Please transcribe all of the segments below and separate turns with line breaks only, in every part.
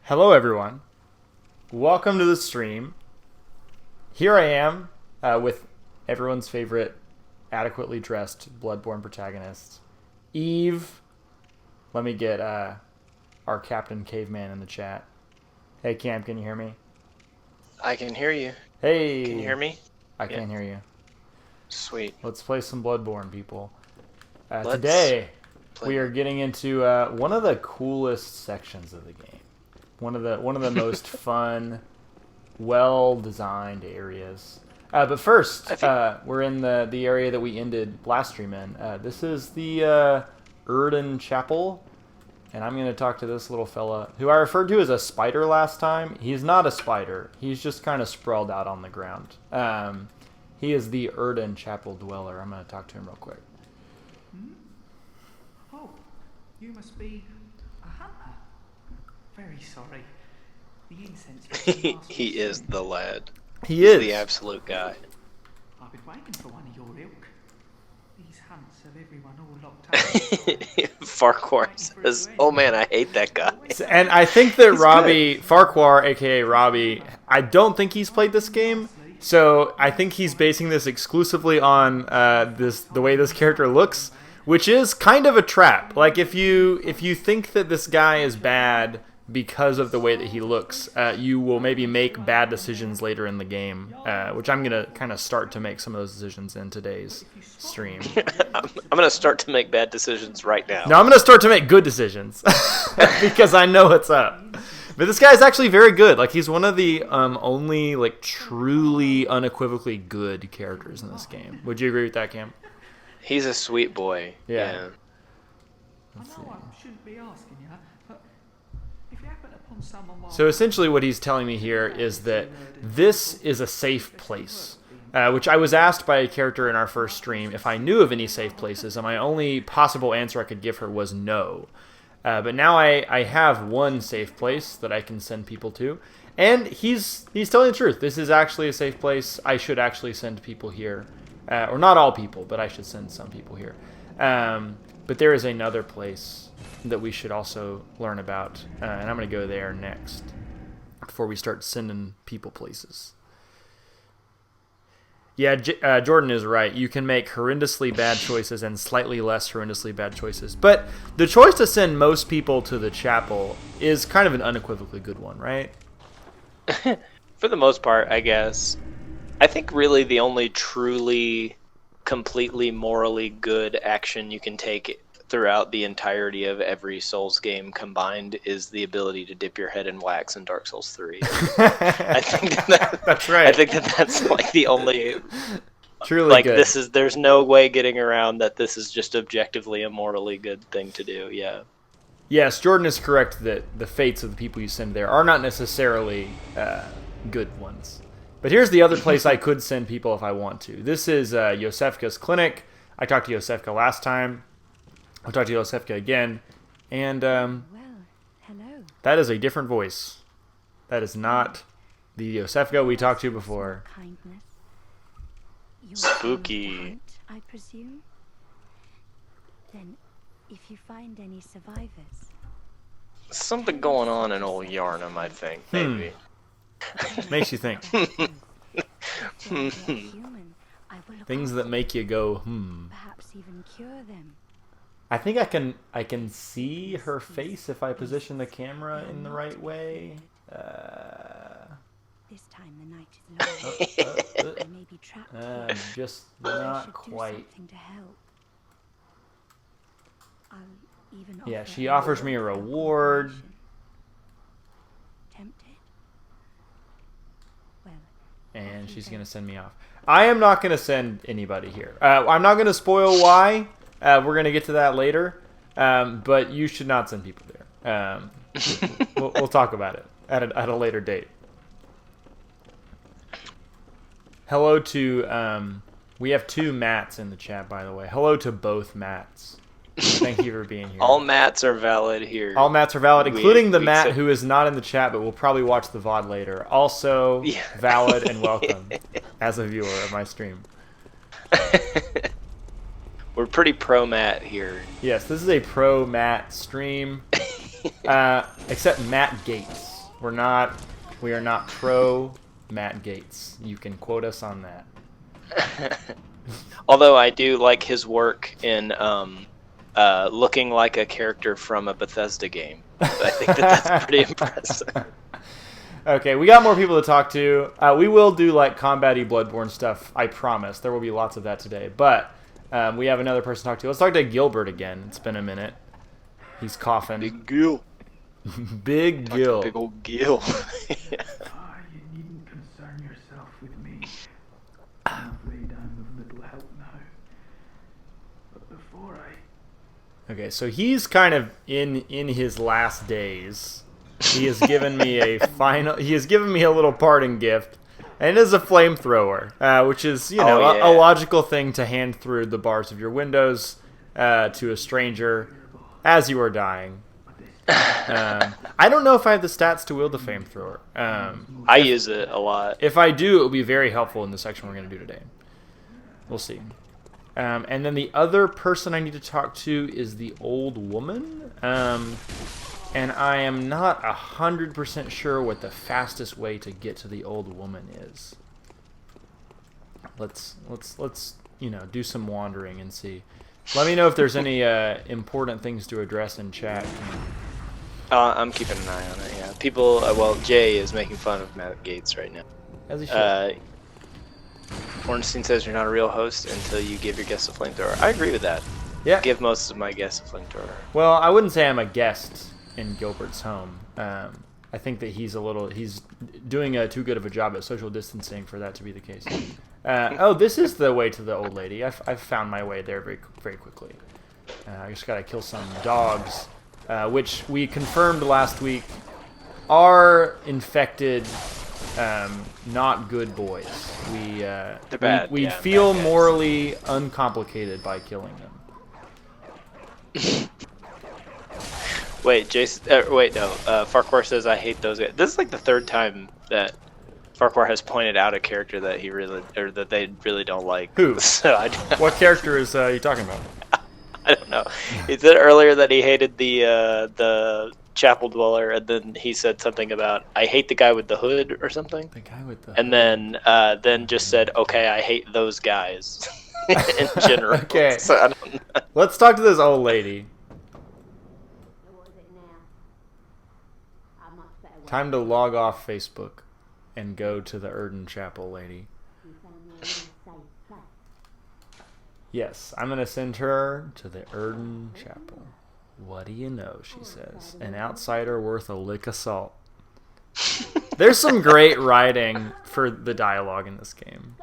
Hello, everyone. Welcome to the stream. Here I am with everyone's favorite adequately dressed Bloodborne protagonist, Eve. Let me get our Captain Caveman in the chat. Hey, Cam, can you hear me?
I can hear you.
Hey.
Can you hear me?
I can hear you.
Sweet.
Let's play some Bloodborne, people.
Let's
Today,
play.
we are getting into one of the coolest sections of the game. One of the most fun, well-designed areas. But first, we're in the area that we ended last stream in. This is the Erden Chapel, and I'm going to talk to this little fella, who I referred to as a spider last time. He's not a spider. He's just kind of sprawled out on the ground. He is the Erden Chapel dweller. I'm going to talk to him real quick.
Oh, you must be a hunter. Very sorry. The incense.
He is the lad.
He's
the absolute guy.
I've been waiting for one of your ilk. These hunts have everyone all locked up.
Farquhar says, "Oh man, I hate that guy."
And I think that Robbie, Farquhar, aka Robbie, I don't think he's played this game. So I think he's basing this exclusively on the way this character looks, which is kind of a trap. Like if you think that this guy is bad because of the way that he looks, you will maybe make bad decisions later in the game, which I'm gonna kind of start to make some of those decisions in today's stream.
I'm gonna start to make bad decisions right now.
No, I'm gonna start to make good decisions because I know what's up. But this guy's actually very good. Like he's one of the only like truly unequivocally good characters in this game. Would you agree with that, Cam?
He's a sweet boy. Yeah.
I know I shouldn't be asking you, but if you happen upon someone while
So essentially what he's telling me here is that this is a safe place, which I was asked by a character in our first stream if I knew of any safe places, and my only possible answer I could give her was no. But now I have one safe place that I can send people to, and he's telling the truth. This is actually a safe place. I should actually send people here, or not all people, but I should send some people here. But there is another place that we should also learn about, and I'm going to go there next before we start sending people places. Yeah, Jordan is right. You can make horrendously bad choices and slightly less horrendously bad choices. But the choice to send most people to the chapel is kind of an unequivocally good one, right?
For the most part, I guess. I think really the only truly, completely morally good action you can take throughout the entirety of every Souls game combined is the ability to dip your head in wax in Dark Souls 3. I think
that's right.
I think that's like the only
truly
like
good.
there's no way getting around that this is just objectively a morally good thing to do. Yeah.
Yes, Jordan is correct that the fates of the people you send there are not necessarily good ones. But here's the other place I could send people if I want to. This is Yosefka's clinic. I talked to Yosefka last time. I'll talk to Yosefka again. And
Well, hello.
that is a different voice. That is not the Yosefka we talked to before.
Kindness. You're
Spooky.
on the hunt, I presume. Then, if you find any survivors,
Something going on in old Yarnum, I think, maybe.
Makes you think.
just like human, I will look
Things
after
that make you go, hmm.
perhaps even cure them.
I think I can see her face if I position the camera in the right way.
This time the night is long. I may be trapped here.
Just
but I
not
should
quite.
do something to help. I'll even
Yeah,
offer
she
her
offers me a reward.
cooperation. Tempted? Well,
And she's going to send me off. I am not going to send anybody here. I'm not going to spoil why. We're going to get to that later. But you should not send people there. We'll talk about it at a later date. Hello to... we have two Matts in the chat, by the way. Hello to both Matts. Thank you for being here.
All mats are valid here.
All Matts are valid, including the Matt
accept-
who is not in the chat, but will probably watch the VOD later. Also valid and welcome as a viewer of my stream.
We're pretty pro Matt here.
Yes, this is a pro Matt stream, except Matt Gates. We are not pro Matt Gates. You can quote us on that.
Although I do like his work in looking like a character from a Bethesda game. I think that's pretty impressive.
Okay, we got more people to talk to. We will do like combat-y Bloodborne stuff. I promise. There will be lots of that today. But we have another person to talk to. Let's talk to Gilbert again. It's been a minute. He's coughing.
Big Gil.
Big Gil.
Big old Gil.
You needn't concern yourself with me. I'm afraid I'm of little help now. But before I...
Okay, so he's kind of in his last days. He has given me a little parting gift, and it is a flamethrower, which is a logical thing to hand through the bars of your windows to a stranger as you are dying. I don't know if I have the stats to wield the flamethrower.
I use it a lot.
If I do, it will be very helpful in the section we're going to do today. We'll see. And then the other person I need to talk to is the old woman. And I am not 100% sure what the fastest way to get to the old woman is. Let's do some wandering and see. Let me know if there's any important things to address in chat.
I'm keeping an eye on it. Yeah, people. Jay is making fun of Matt Gates right now.
As he should.
Ornstein says you're not a real host until you give your guest a flamethrower. I agree with that.
Yeah.
Give most of my guests a flamethrower.
Well, I wouldn't say I'm a guest in Gilbert's home. I think that he's doing too good of a job at social distancing for that to be the case. This is the way to the old lady. I've found my way there very, very quickly. I just gotta kill some dogs, which we confirmed last week are infected, not good boys.
They're bad.
We
yeah,
feel
bad
morally uncomplicated by killing them.
Wait, Jason. No. Farquhar says I hate those guys. This is like the third time that Farquhar has pointed out a character that that they really don't like.
Who?
So
What character is you talking about?
I don't know. He said earlier that he hated the chapel dweller, and then he said something about I hate the guy with the hood or something.
The guy with the
and then just said okay, I hate those guys in general.
Okay.
So I don't know.
Let's talk to this old lady. Time to log off Facebook and go to the Erden Chapel lady. Yes, I'm going to send her to the Erden Chapel. What do you know, she says. An outsider worth a lick of salt. There's some great writing for the dialogue in this game.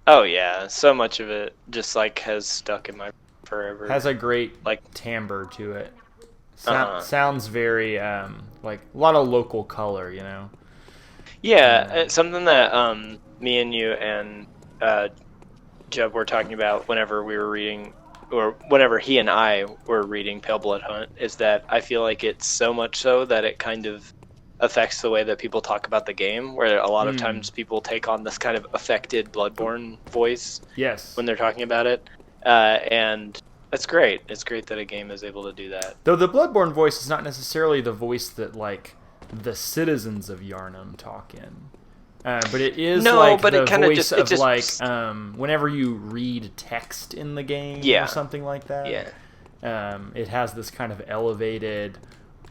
Oh yeah, so much of it just like has stuck in my forever.
Has a great timbre to it. Sounds very like a lot of local color, you know.
Yeah, it's something that me and you and Jeb were talking about whenever we were reading, or whenever he and I were reading Pale Blood Hunt, is that I feel like it's so much so that it kind of affects the way that people talk about the game, where a lot of times people take on this kind of affected Bloodborne voice.
Yes.
When they're talking about it, and that's great. It's great that a game is able to do that.
Though the Bloodborne voice is not necessarily the voice that like the citizens of Yharnam talk in, but it is the voice of whenever you read text in the game or something like that.
Yeah.
It has this kind of elevated,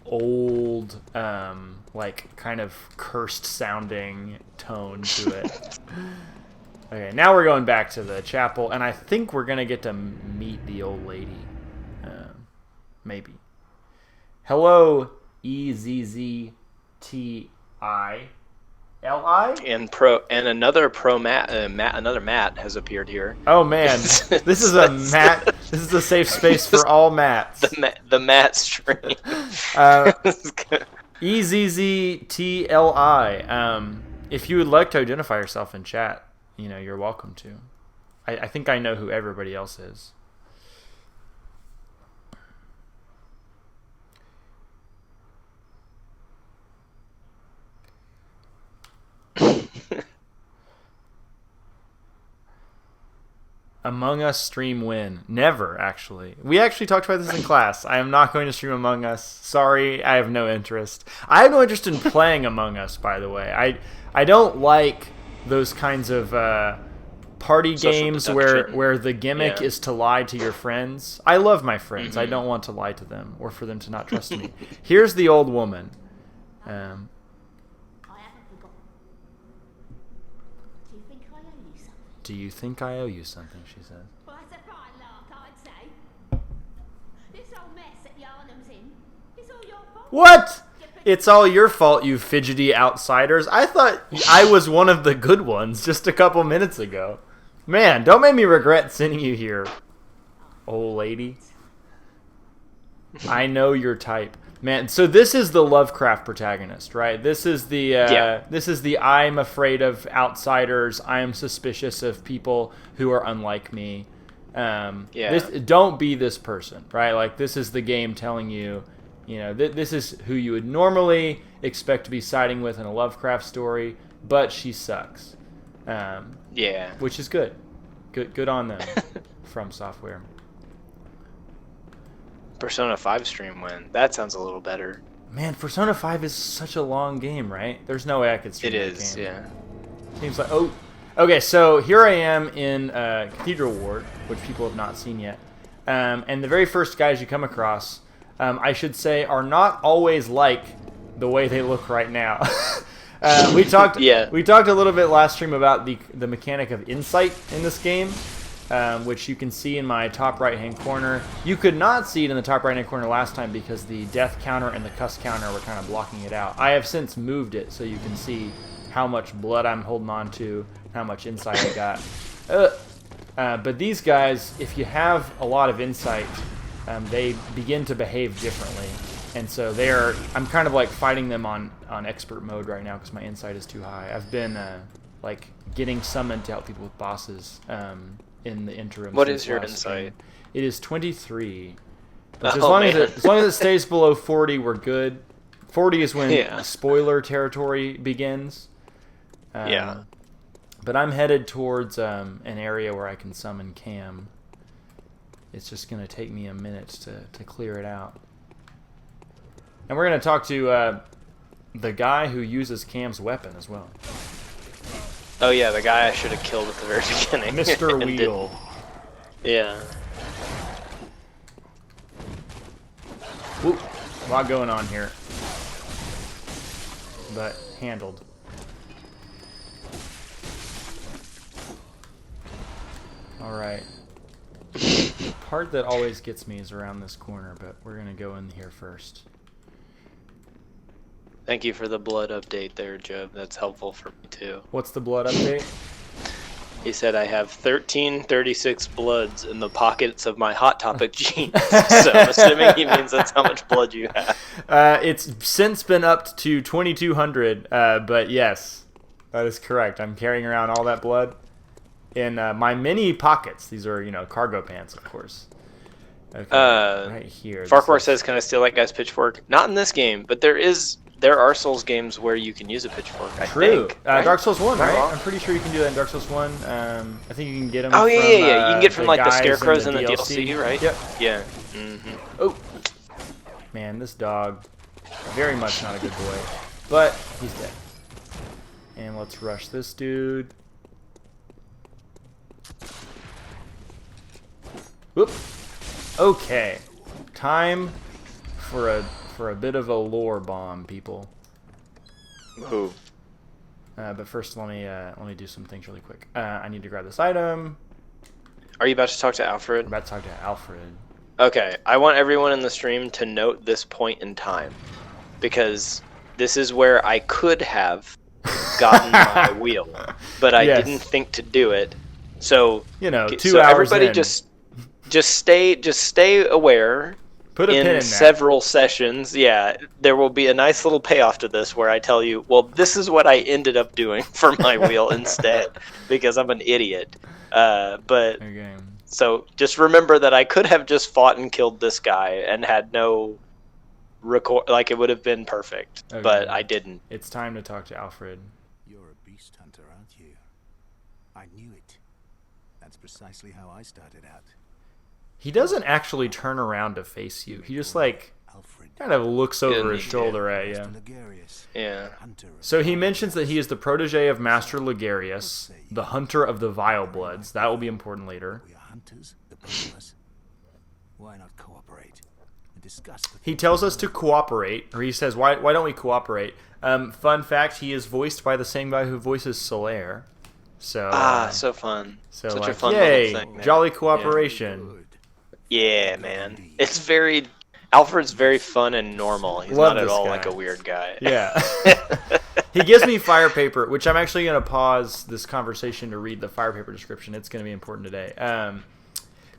old, kind of cursed sounding tone to it. Okay, now we're going back to the chapel, and I think we're going to get to meet the old lady. Maybe. Hello, EZZTILI.
And another Matt has appeared here.
Oh man, this is a Matt. This is a safe space for all Matts.
The Matt stream.
EZZTLI. If you would like to identify yourself in chat, you're welcome to. I think I know who everybody else is. Among Us stream win? Never, actually. We actually talked about this in class. I am not going to stream Among Us. Sorry, I have no interest. I have no interest in playing Among Us, by the way. I don't like those kinds of party
Social
games
deduction.
where the gimmick is to lie to your friends. I love my friends. I don't want to lie to them or for them to not trust me. Here's the old woman.
I haven't forgotten. Do you think I owe you something?
Do you think I owe you something, she says.
Well, that's a fine lark, I'd say. This old mess that Yarnum's in, it's all your fault.
What? It's all your fault, you fidgety outsiders. I thought I was one of the good ones just a couple minutes ago. Man, don't make me regret sending you here, old lady. I know your type. Man, so this is the Lovecraft protagonist, right? This is the this is the I'm afraid of outsiders. I am suspicious of people who are unlike me. Don't be this person, right? Like, this is the game telling you, this is who you would normally expect to be siding with in a Lovecraft story, but she sucks. Which is good. Good on them. From Software.
Persona 5 stream win. That sounds a little better.
Man, Persona 5 is such a long game, right? There's no way I could stream
It
that
is,
game.
yeah.
Seems like... Oh, okay, so here I am in Cathedral Ward, which people have not seen yet. And the very first guys you come across, I should say, are not always like the way they look right now. We talked a little bit last stream about the mechanic of insight in this game, which you can see in my top right-hand corner. You could not see it in the top right-hand corner last time because the death counter and the cuss counter were kind of blocking it out. I have since moved it so you can see how much blood I'm holding on to, how much insight I got. But these guys, if you have a lot of insight, they begin to behave differently. And so I'm kind of like fighting them on expert mode right now because my insight is too high. I've been like getting summoned to help people with bosses in the interim.
What is your insight?
It is 23. Which as long as it stays below 40, we're good. 40 is when spoiler territory begins. But I'm headed towards an area where I can summon Cam. It's just going to take me a minute to clear it out. And we're going to talk to the guy who uses Cam's weapon as well.
Oh yeah, the guy I should have killed at the very beginning.
Mr. Wheel.
Yeah.
Whoop. A lot going on here. But handled. Alright. The part that always gets me is around this corner, but we're going to go in here first.
Thank you for the blood update there, Job. That's helpful for me too.
What's the blood update?
He said I have 1336 bloods in the pockets of my Hot Topic jeans. So I'm assuming he means that's how much blood you have.
It's since been upped to 2200, but yes, that is correct. I'm carrying around all that blood in my mini pockets. These are, cargo pants, of course. Okay, right here.
Farquhar says, "Can I steal that guy's pitchfork?" Not in this game, but there are Souls games where you can use a pitchfork. I think. Right?
Dark Souls 1, right? I'm pretty sure you can do that in Dark Souls 1. I think you can get them.
Oh yeah,
from,
yeah. You can get from like the
guys
scarecrows in the
DLC,
DLC, right?
Yep.
Yeah.
Oh, man, this dog, very much not a good boy, but he's dead. And let's rush this dude. Whoop. Okay, time for a bit of a lore bomb, people.
Ooh.
But first, let me do some things really quick. I need to grab this item.
Are you about to talk to Alfred?
I'm about to talk to Alfred.
Okay, I want everyone in the stream to note this point in time, because this is where I could have gotten my wheel, but I didn't think to do it. So
2 hours
everybody
in.
just stay aware.
Put a pin in that.
Several sessions, there will be a nice little payoff to this where I tell you, well, this is what I ended up doing for my wheel instead, because I'm an idiot.
Okay.
So just remember that I could have just fought and killed this guy and had no record, like it would have been perfect, but I didn't.
It's time to talk to Alfred.
You're a beast hunter, aren't you? I knew it. That's precisely how I started out.
He doesn't actually turn around to face you. He just like
Alfred,
kind of looks over his
Yeah.
shoulder at you.
Master Ligarius,
Yeah.
hunter of
So he
vile
mentions that
bloods.
he is the protege of Master Ligarius, the hunter of the vile bloods. That will be important later.
We are hunters, the both of us. Why not cooperate and discuss the
He tells us to cooperate, or he says, why don't we cooperate? Fun fact, he is voiced by the same guy who voices Solaire. So,
So fun.
so
Such
like,
a fun
yay,
little thing, man.
jolly cooperation.
good?
Yeah, man. It's very... Alfred's very fun and normal. He's
Love
not at
this
all
guy.
like a weird guy.
Yeah. He gives me fire paper, which I'm actually going to pause this conversation to read the fire paper description. It's going to be important today.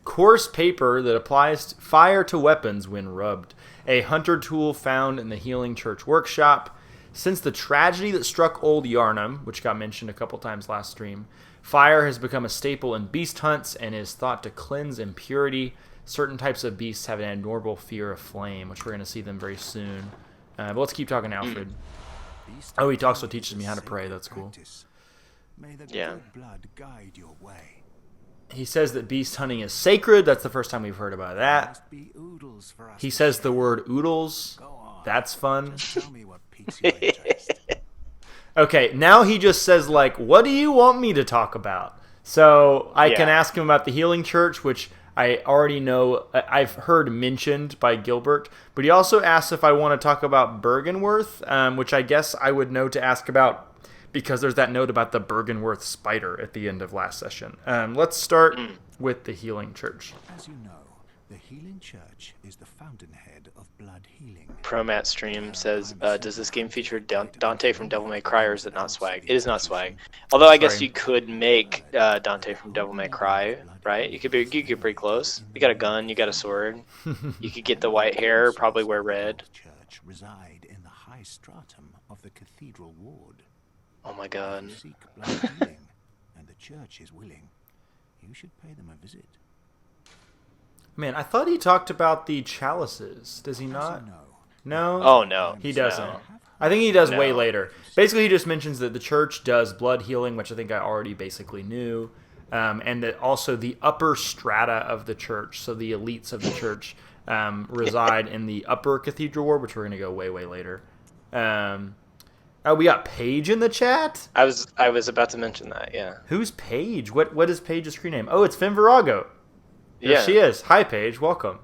Coarse paper that applies fire to weapons when rubbed. A hunter tool found in the Healing Church workshop. Since the tragedy that struck Old Yarnum, which got mentioned a couple times last stream, fire has become a staple in beast hunts and is thought to cleanse impurity. Certain types of beasts have an abnormal fear of flame, which we're going to see them very soon. But let's keep talking to Alfred.
Beast
Oh, he also
is
teaches
a
me how to pray.
sacred
That's cool.
practice. May the
Yeah.
good blood guide your way.
He says that beast hunting is sacred. That's the first time we've heard about that.
Must be oodles for us
He
to
says the
share.
word oodles.
Go on.
That's fun.
Just tell me what piques your interest.
Okay, now he just says, like, what do you want me to talk about? So I can
Yeah.
ask him about the Healing Church, which I already know, I've heard mentioned by Gilbert. But he also asks if I want to talk about Bergenworth, which I guess I would know to ask about because there's that note about the Bergenworth spider at the end of last session. Let's start with the Healing Church.
As you know, the Healing Church is the fountainhead of blood healing.
Promat stream says, does this game feature Dante from Devil May Cry, or is it not swag? It is not swag. Although I guess
Sorry.
you could make Dante from Devil May Cry, right? You could get pretty close. You got a gun, you got a sword. You could get the white hair, probably wear red.
Church reside in the high stratum of the cathedral ward.
Oh my
If
god.
you seek blood healing, and the church is willing, you should pay them a visit.
Man, I thought he talked about the chalices. Does he
As
not?
you know,
No?
Oh no.
He doesn't.
No.
I think he does way
No.
later. Basically, he just mentions that the church does blood healing, which I think I already basically knew, and that also the upper strata of the church, so the elites of the church, reside in the upper cathedral ward, which we're going to go way, way later. Oh, we got Paige in the chat?
I was about to mention that, yeah.
Who's Paige? What is Paige's screen name? Oh, it's Finn Virago. There
Yeah.
she is. Hi, Paige. Welcome.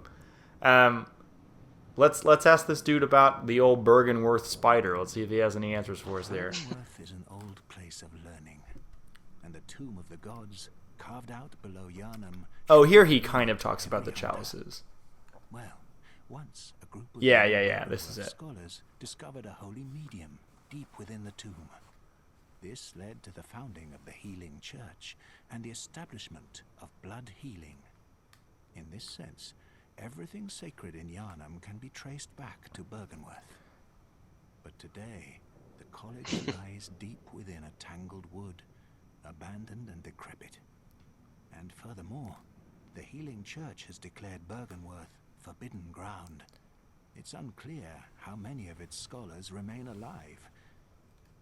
Let's ask this dude about the old Bergenworth spider. Let's see if he has any answers for us there.
Bergenworth is an old place of learning, and the tomb of the gods, carved out below Yarnum.
Oh, here he kind of talks about the chalices.
Well, once a group of
Yeah,
young
this is
Bergenworth
it.
scholars discovered a holy medium deep within the tomb. This led to the founding of the Healing Church and the establishment of blood healing. In this sense, everything sacred in Yarnum can be traced back to Bergenworth. But today, the college lies deep within a tangled wood, abandoned and decrepit. And furthermore, the Healing Church has declared Bergenworth forbidden ground. It's unclear how many of its scholars remain alive,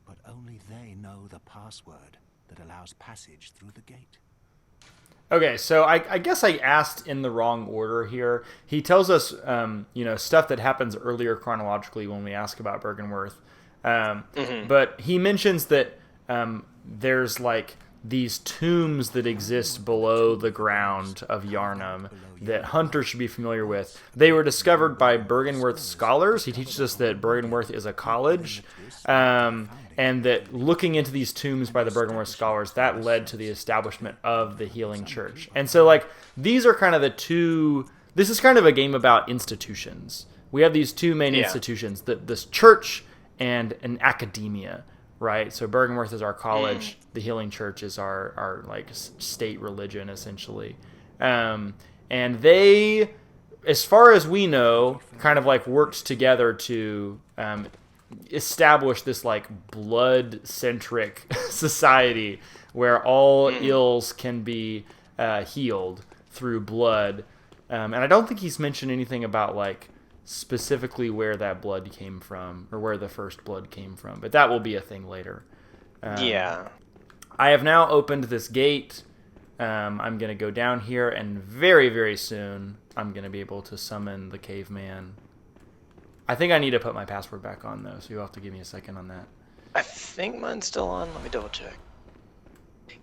but only they know the password that allows passage through the gate.
Okay, so I guess I asked in the wrong order here. He tells us, stuff that happens earlier chronologically when we ask about Bergenworth. But he mentions that there's like these tombs that exist below the ground of Yarnum that hunters should be familiar with. They were discovered by Bergenworth scholars. He teaches us that Bergenworth is a college, and that looking into these tombs by the Bergenworth scholars, that led to the establishment of the Healing Church. And so, like, these are kind of the two... This is kind of a game about institutions. We have these two main institutions, this church and an academia, right? So Bergenworth is our college. The Healing Church is our like state religion, essentially. And they, as far as we know, kind of like worked together to establish this like blood-centric society where all ills can be healed through blood. And I don't think he's mentioned anything about like specifically where that blood came from or where the first blood came from, but that will be a thing later.
Yeah.
I have now opened this gate. I'm going to go down here, and very, very soon, I'm going to be able to summon the caveman. I think I need to put my password back on, though, so you'll have to give me a second on that.
I think mine's still on. Let me double check.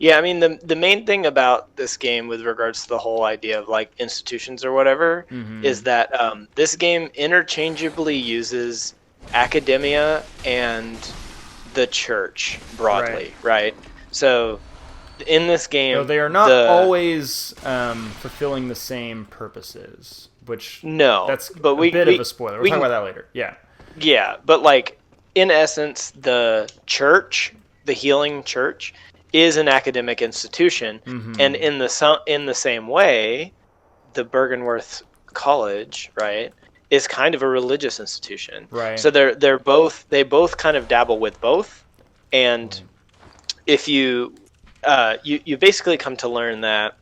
Yeah, I mean, the main thing about this game with regards to the whole idea of, like, institutions or whatever is that this game interchangeably uses academia and the church broadly, right? So in this game...
So they are not always fulfilling the same purposes, which...
No.
That's
but
a bit of a spoiler. We'll talk about that later. Yeah.
Yeah, but, like, in essence, the church, the healing church... is an academic institution, and in the same way, the Bergenworth College, right, is kind of a religious institution.
Right.
So they both kind of dabble with both, and if you basically come to learn that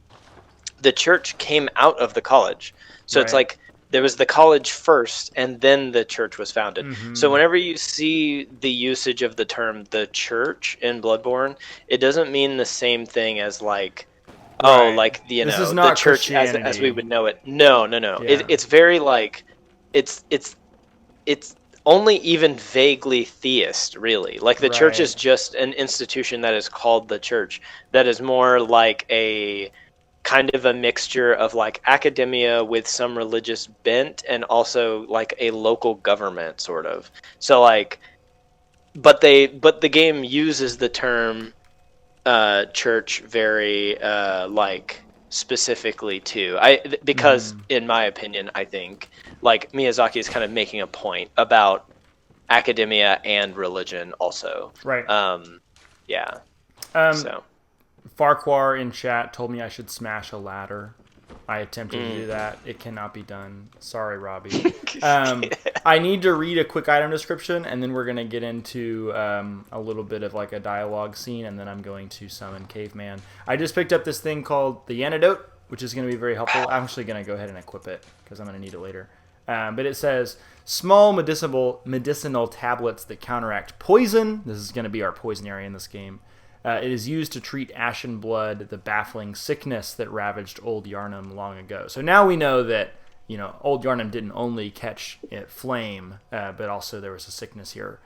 the church came out of the college, so it's like there was the college first, and then the church was founded. So whenever you see the usage of the term "the church" in Bloodborne, it doesn't mean the same thing as like, like
this is not
the church as we would know it. No.
Yeah.
It's very like, it's only even vaguely theist, really. Like the church is just an institution that is called the church. That is more like a kind of a mixture of like academia with some religious bent and also like a local government sort of. So like, but the game uses the term church very like specifically too. Because in my opinion, I think like Miyazaki is kind of making a point about academia and religion also.
Right.
Yeah. So.
Farquhar in chat told me I should smash a ladder. I attempted to do that. It cannot be done. Sorry, Robbie. I need to read a quick item description, and then we're going to get into a little bit of like a dialogue scene, and then I'm going to summon Caveman. I just picked up this thing called the Antidote, which is going to be very helpful. I'm actually going to go ahead and equip it, because I'm going to need it later. But it says, small medicinal tablets that counteract poison. This is going to be our poison area in this game. It is used to treat Ashen Blood, the baffling sickness that ravaged Old Yarnum long ago. So now we know that, you know, Old Yarnum didn't only catch flame, but also there was a sickness here.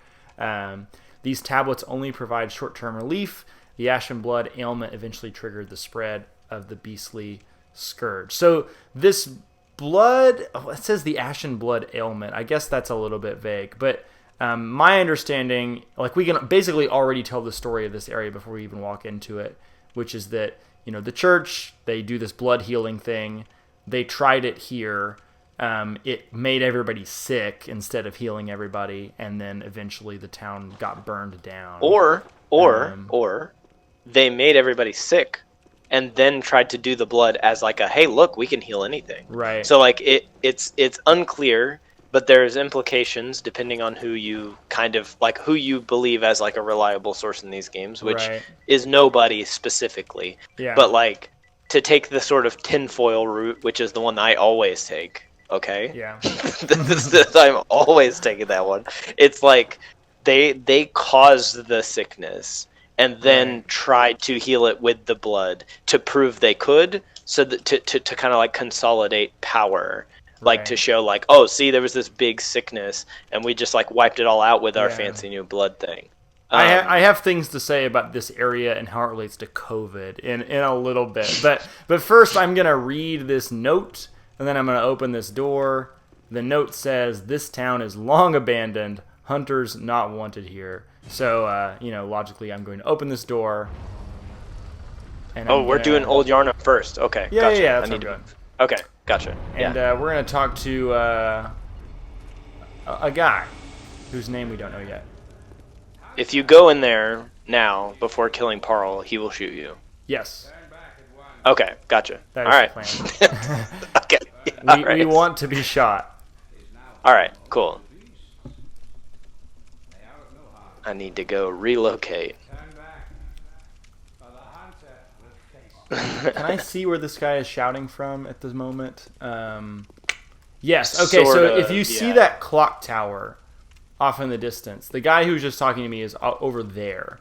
These tablets only provide short-term relief. The Ashen Blood ailment eventually triggered the spread of the beastly scourge. So this blood, it says the Ashen Blood ailment. I guess that's a little bit vague, but my understanding, like we can basically already tell the story of this area before we even walk into it, which is that, you know, the church, they do this blood healing thing. They tried it here. It made everybody sick instead of healing everybody, and then eventually the town got burned down.
Or they made everybody sick and then tried to do the blood as like a, hey, look, we can heal anything.
Right.
So like it's unclear, but there's implications depending on who you who you believe as like a reliable source in these games, which is nobody specifically.
Yeah.
But like to take the sort of tinfoil route, which is the one I always take. Okay.
Yeah.
I'm always taking that one. It's like they caused the sickness and then tried to heal it with the blood to prove they could, so that to kind of like consolidate power. Like to show like, oh, see, there was this big sickness and we just like wiped it all out with our fancy new blood thing.
I have things to say about this area and how it relates to COVID in a little bit. But first I'm going to read this note, and then I'm going to open this door. The note says, this town is long abandoned. Hunters not wanted here. So, logically I'm going to open this door. And
we're doing Old Yarnum first. Okay,
yeah,
gotcha.
Yeah, that's what I'm doing.
Okay, gotcha.
And we're going to talk to a guy whose name we don't know yet.
If you go in there now, before killing Parl, he will shoot you.
Yes.
Okay, gotcha.
That is
all
the plan.
Okay.
We want to be shot.
All right, cool. I need to go relocate.
Can I see where this guy is shouting from at this moment? Yes. Okay, so if you see that clock tower off in the distance, the guy who was just talking to me is over there.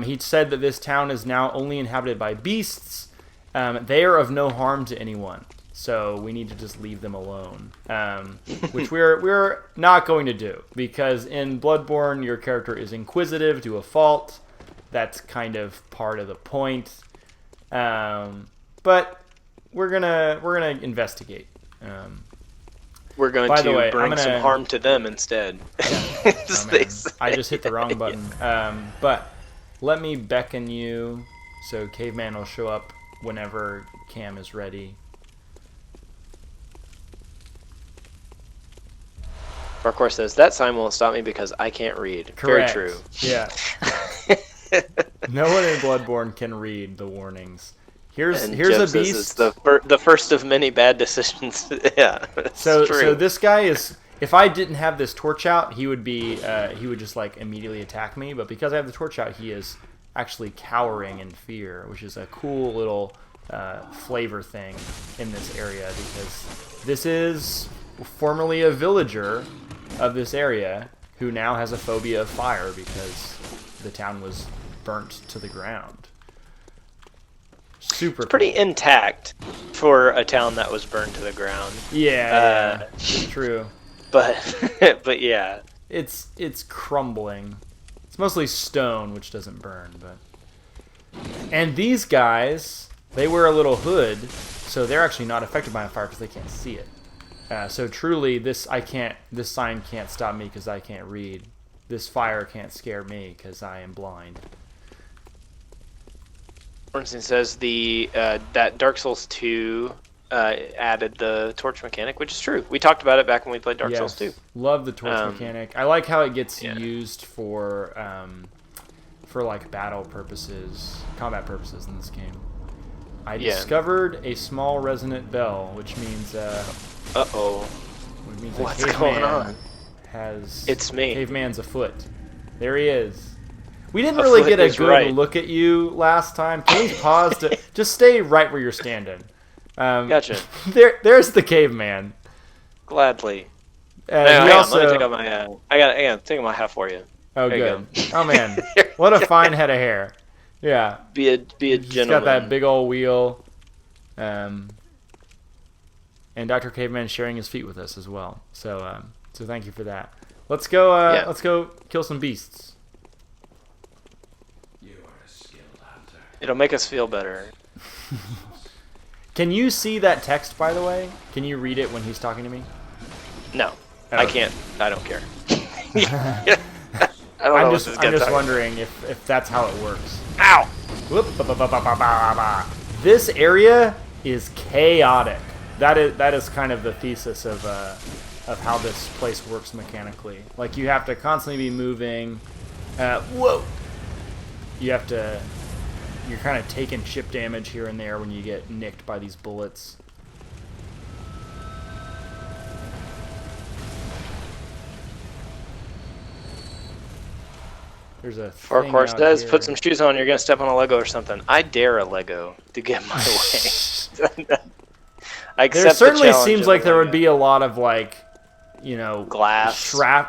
He said that this town is now only inhabited by beasts, They are of no harm to anyone, so we need to just leave them alone, which we're not going to do, because in Bloodborne your character is inquisitive to a fault. That's kind of part of the point, but we're gonna investigate.
We're going
By the
to
way,
bring some harm to them instead.
Oh, man. I just hit the wrong button. But let me beckon you, so Caveman will show up whenever Cam is ready.
Parkour says, that sign won't stop me because I can't read.
Correct.
Very true.
Yeah. No one in Bloodborne can read the warnings. Here's
And
a
Jim says
beast.
it's the first of many bad decisions. Yeah, it's
So
true.
this guy is. If I didn't have this torch out, he would just like immediately attack me. But because I have the torch out, he is actually cowering in fear, which is a cool little flavor thing in this area, because this is formerly a villager of this area who now has a phobia of fire because the town was burnt to the ground. Super
pretty
cool.
intact for a town that was burned to the ground.
Yeah, it's true.
But yeah,
It's crumbling. It's mostly stone, which doesn't burn, but. And these guys, they wear a little hood, so they're actually not affected by a fire because they can't see it. So truly, this sign can't stop me because I can't read. This fire can't scare me because I am blind.
Ornstein says that Dark Souls 2 added the torch mechanic, which is true. We talked about it back when we played Dark Souls 2.
Love the torch mechanic. I like how it gets
Yeah.
used for like battle purposes, combat purposes in this game. I discovered a small resonant bell, which means
Uh-oh.
which means
What's
a caveman
going on?
has
It's me.
Caveman's afoot. There he is. We didn't
A
really
foot
get a
is
good
right.
look at you last time. Please pause to just stay right where you're standing.
Gotcha.
There's the caveman.
Gladly.
He
Hang on,
also,
let me take off my I gotta take off my hat for you.
oh,
there you
good. Oh man, what a fine head of hair. Yeah,
Be a
he's
gentleman.
got that big old wheel. And Dr. Caveman sharing his feet with us as well. So thank you for that. Let's go.
Yeah.
Let's go kill some beasts.
You are a skilled hunter.
It'll make us feel better.
Can you see that text, by the way? Can you read it when he's talking to me?
No,
Oh.
I can't. I don't care. I don't know
I'm
what
just
this guy's talking
wondering if that's how it works.
about. Ow!
Whoop, ba, ba, ba, ba, ba, ba, ba. This area is chaotic. That is kind of the thesis of how this place works mechanically. Like, you have to constantly be moving. Whoa! You're kind of taking chip damage here and there when you get nicked by these bullets. There's a thing
Farquhar
out
says,
here.
put some shoes on, you're going to step on a Lego or something. I dare a Lego to get my way. I accept
There certainly
the challenge
seems
of
like
a
there would
Lego.
be a lot of, like,
Glass.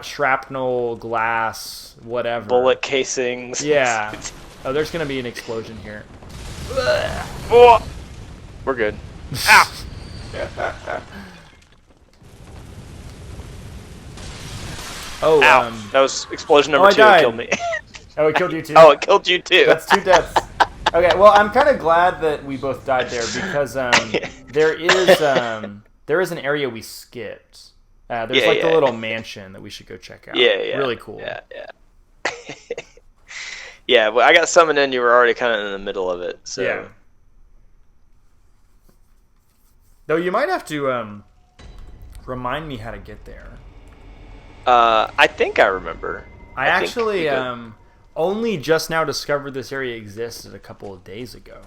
shrapnel, glass, whatever.
Bullet casings.
Yeah. Oh, there's going to be an explosion here.
Oh! We're good. Ow!
Oh,
Ow. That was explosion number
I
2
died.
that killed me.
Oh, it killed you too?
Oh, it killed you too.
That's 2 deaths. Okay, well, I'm kind of glad that we both died there because there is an area we skipped. There's the little mansion that we should go check out.
Yeah, yeah.
Really cool.
Yeah. Yeah, well, I got summoned in. You were already kind of in the middle of it. So.
Yeah. Though you might have to remind me how to get there.
I think I remember.
I
think
actually
we could-
only just now discovered this area existed a couple of days ago.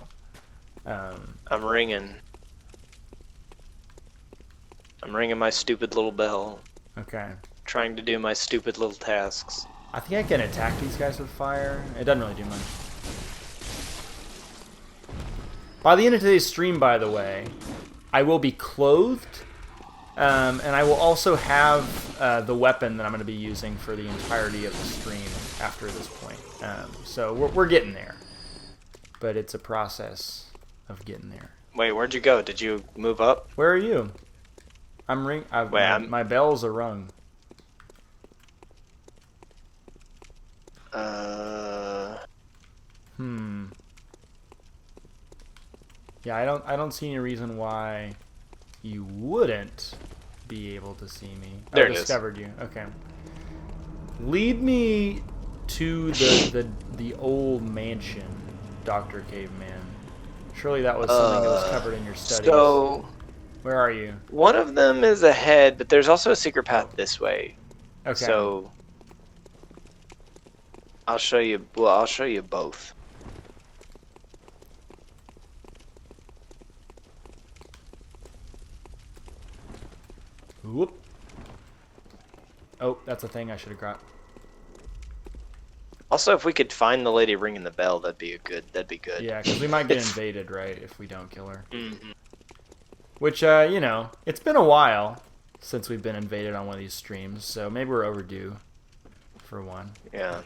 I'm ringing. I'm ringing my stupid little bell.
Okay.
Trying to do my stupid little tasks.
I think I can attack these guys with fire. It doesn't really do much. By the end of today's stream, by the way, I will be clothed, and I will also have the weapon that I'm going to be using for the entirety of the stream after this point. So we're getting there, but it's a process. of getting there.
Wait, where'd you go? Did you move up?
Where are you? I'm my bells are rung. Yeah, I don't see any reason why you wouldn't be able to see me.
There
I
it is.
discovered you. Okay. Lead me to the old mansion, Dr. Caveman. Surely that was something that was covered in your studies.
So,
where are you?
one of them is ahead, but there's also a secret path this way.
Okay.
So, I'll show you. Well, I'll show you both.
Whoop. Oh, that's a thing I should have got.
Also, if we could find the lady ringing the bell, that'd be good.
Yeah, because we might get invaded, right, if we don't kill her.
Mm-hmm.
Which, you know, it's been a while since we've been invaded on one of these streams, so maybe we're overdue for one.
Yeah.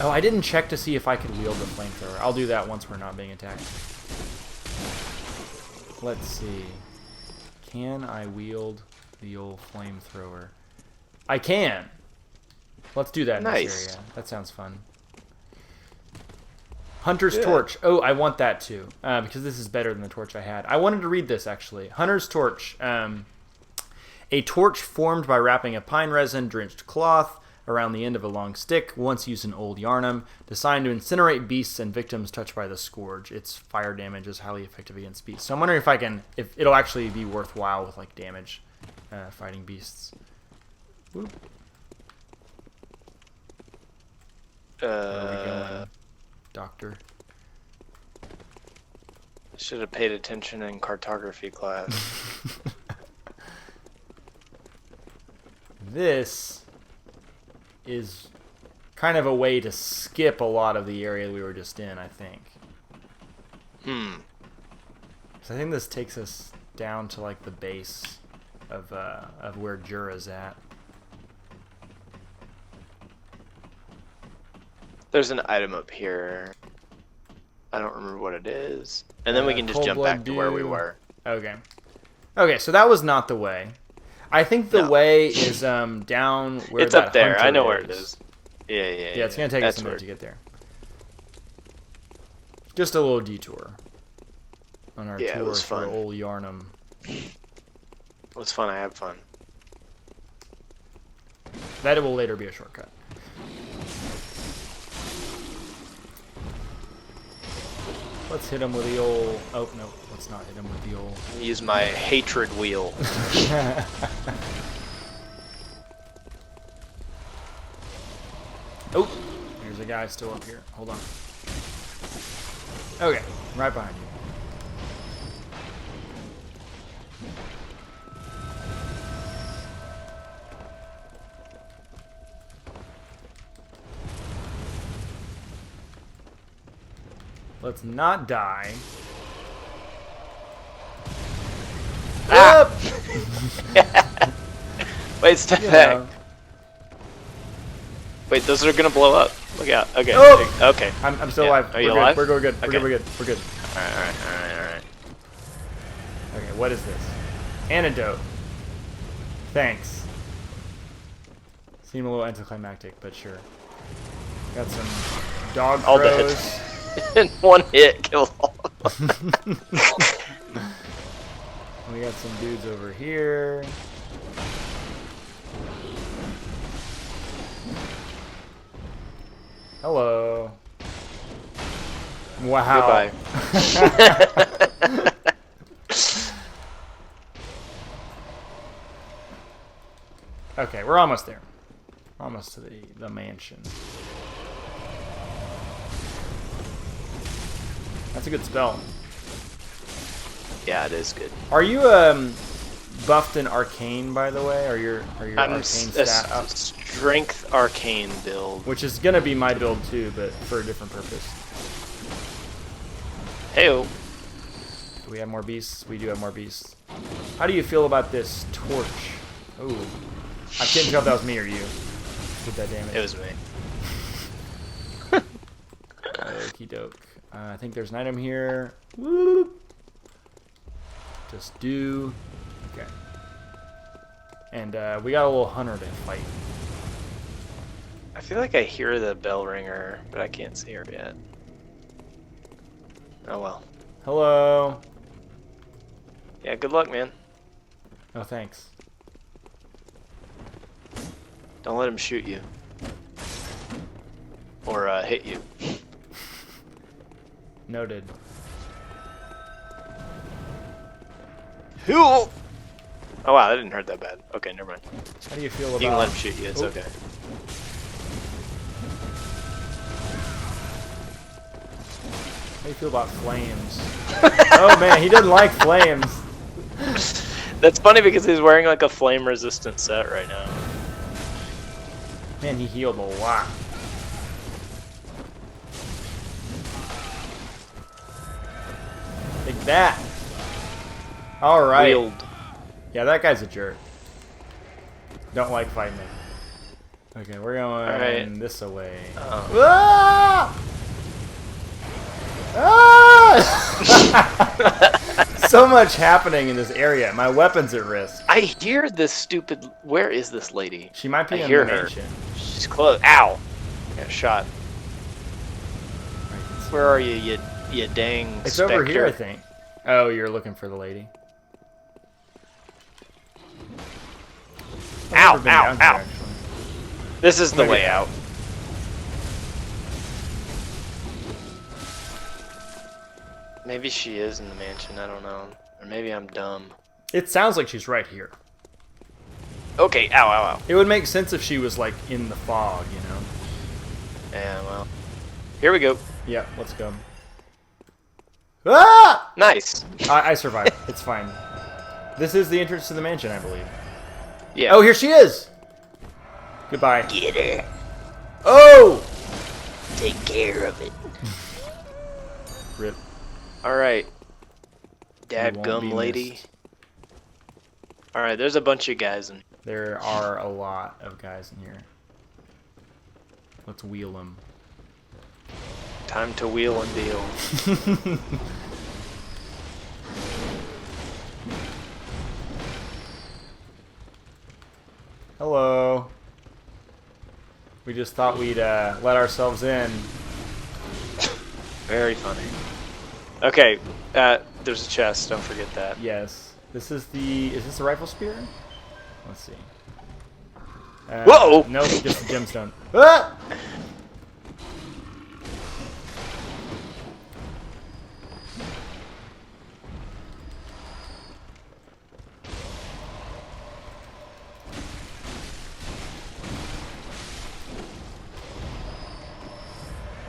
Oh, I didn't check to see if I could wield the flamethrower. I'll do that once we're not being attacked. Let's see. Can I wield the old flamethrower? I can! Let's do that in this area. That sounds fun. Hunter's Torch. Oh, I want that too, because this is better than the torch I had. I wanted to read this, actually. Hunter's Torch. A torch formed by wrapping a pine resin-drenched cloth around the end of a long stick, once used in Old Yarnum, designed to incinerate beasts and victims touched by the scourge. Its fire damage is highly effective against beasts. So I'm wondering if it'll actually be worthwhile with like damage fighting beasts. Whoop. Where are we going, Doctor?
Should have paid attention in cartography class.
This is kind of a way to skip a lot of the area we were just in, I think. So I think this takes us down to like the base of where Jura's at.
There's an item up here. I don't remember what it is. And then we can just jump back to where we were.
Okay. Okay, so that was not the way. I think the way is down where
it's
that
up there.
hunter
I know where it is. Yeah.
Yeah, it's gonna take us a minute to get there. Just a little detour on our tour for Old Yarnum.
It was fun. I had fun.
That it will later be a shortcut. Let's hit him with the old... Oh, no. Let's not hit him with the old...
Use my hatred wheel.
Oh! There's a guy still up here. Hold on. Okay. Right behind you. Let's not die.
Ah! Wait, step back. Wait, those are gonna blow up. Look out. Okay.
Oh!
Okay.
I'm still alive.
Are you alive?
We're going good.
Okay.
We're good. We're good.
Alright.
Okay, what is this? Antidote. Thanks. Seemed a little anticlimactic, but sure. Got some dog
All
throws.
dead. In one hit, kill all of them.
We got some dudes over here. Hello. Wow.
Goodbye.
Okay, we're almost there. Almost to the mansion. That's a good spell.
Yeah, it is good.
Are you buffed in arcane, by the way? Are your
I'm
arcane stat up?
Strength arcane build.
Which is gonna be my build too, but for a different purpose.
Heyo.
Do we have more beasts? We do have more beasts. How do you feel about this torch? Ooh. I can't tell if that was me or you. Did that damage.
It was me.
Okie doke. I think there's an item here. Whoop. Just do. Okay. And we got a little hunter to fight.
I feel like I hear the bell ringer, but I can't see her yet. Oh well.
Hello.
Yeah, good luck, man.
Oh, thanks.
Don't let him shoot you. Or hit you.
Noted.
Oh wow, that didn't hurt that bad. Okay, never mind.
How do you feel about...
You can let him shoot you, it's okay.
How do you feel about flames? Oh man, he doesn't like flames.
That's funny because he's wearing like a flame resistant set right now.
Man, he healed a lot. Take that. All right.
Wield.
Yeah, that guy's a jerk. Don't like fighting me. Okay, we're going this way. Ah! Ah! So much happening in this area. My weapon's at risk.
I hear this stupid. Where is this lady?
She might be
I
in
hear
the
her.
mansion.
She's close. Ow! Got shot. Where are you, you dang
It's
spectre?
over here, I think. Oh, you're looking for the lady. I've never been
Ow!
down here,
Ow!
actually.
This is the
Maybe
way
I-
out. Maybe she is in the mansion. I don't know. Or maybe I'm dumb.
It sounds like she's right here.
Okay. Ow! Ow! Ow!
It would make sense if she was like in the fog, you know.
Yeah. Well. Here we go.
Yeah, let's go. Ah!
Nice.
I survived. It's fine. This is the entrance to the mansion, I believe.
Yeah.
Oh, here she is. Goodbye.
Get her.
Oh!
Take care of it.
Rip.
Alright.
You won't be
Dadgum lady.
missed.
Alright, there's a bunch of guys in.
There are a lot of guys in here. Let's wheel them.
Time to wheel and deal.
Hello. We just thought we'd let ourselves in.
Very funny. Okay, there's a chest, don't forget that.
Yes. This is the... Is this the rifle spear? Let's see.
Whoa!
Nope, just the gemstone. Ah!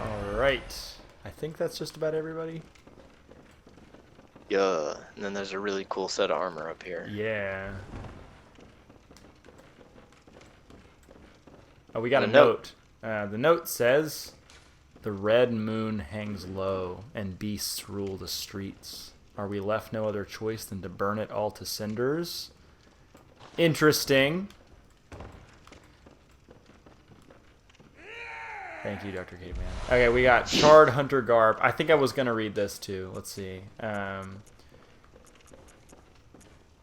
Alright. I think that's just about everybody.
Yeah, and then there's a really cool set of armor up here.
Yeah. Oh, we got
And
a
a
note. The note says, "The red moon hangs low, and beasts rule the streets. Are we left no other choice than to burn it all to cinders?" Interesting. Thank you, Dr. Caveman. Okay, we got Charred Hunter Garb. I think I was going to read this too. Let's see.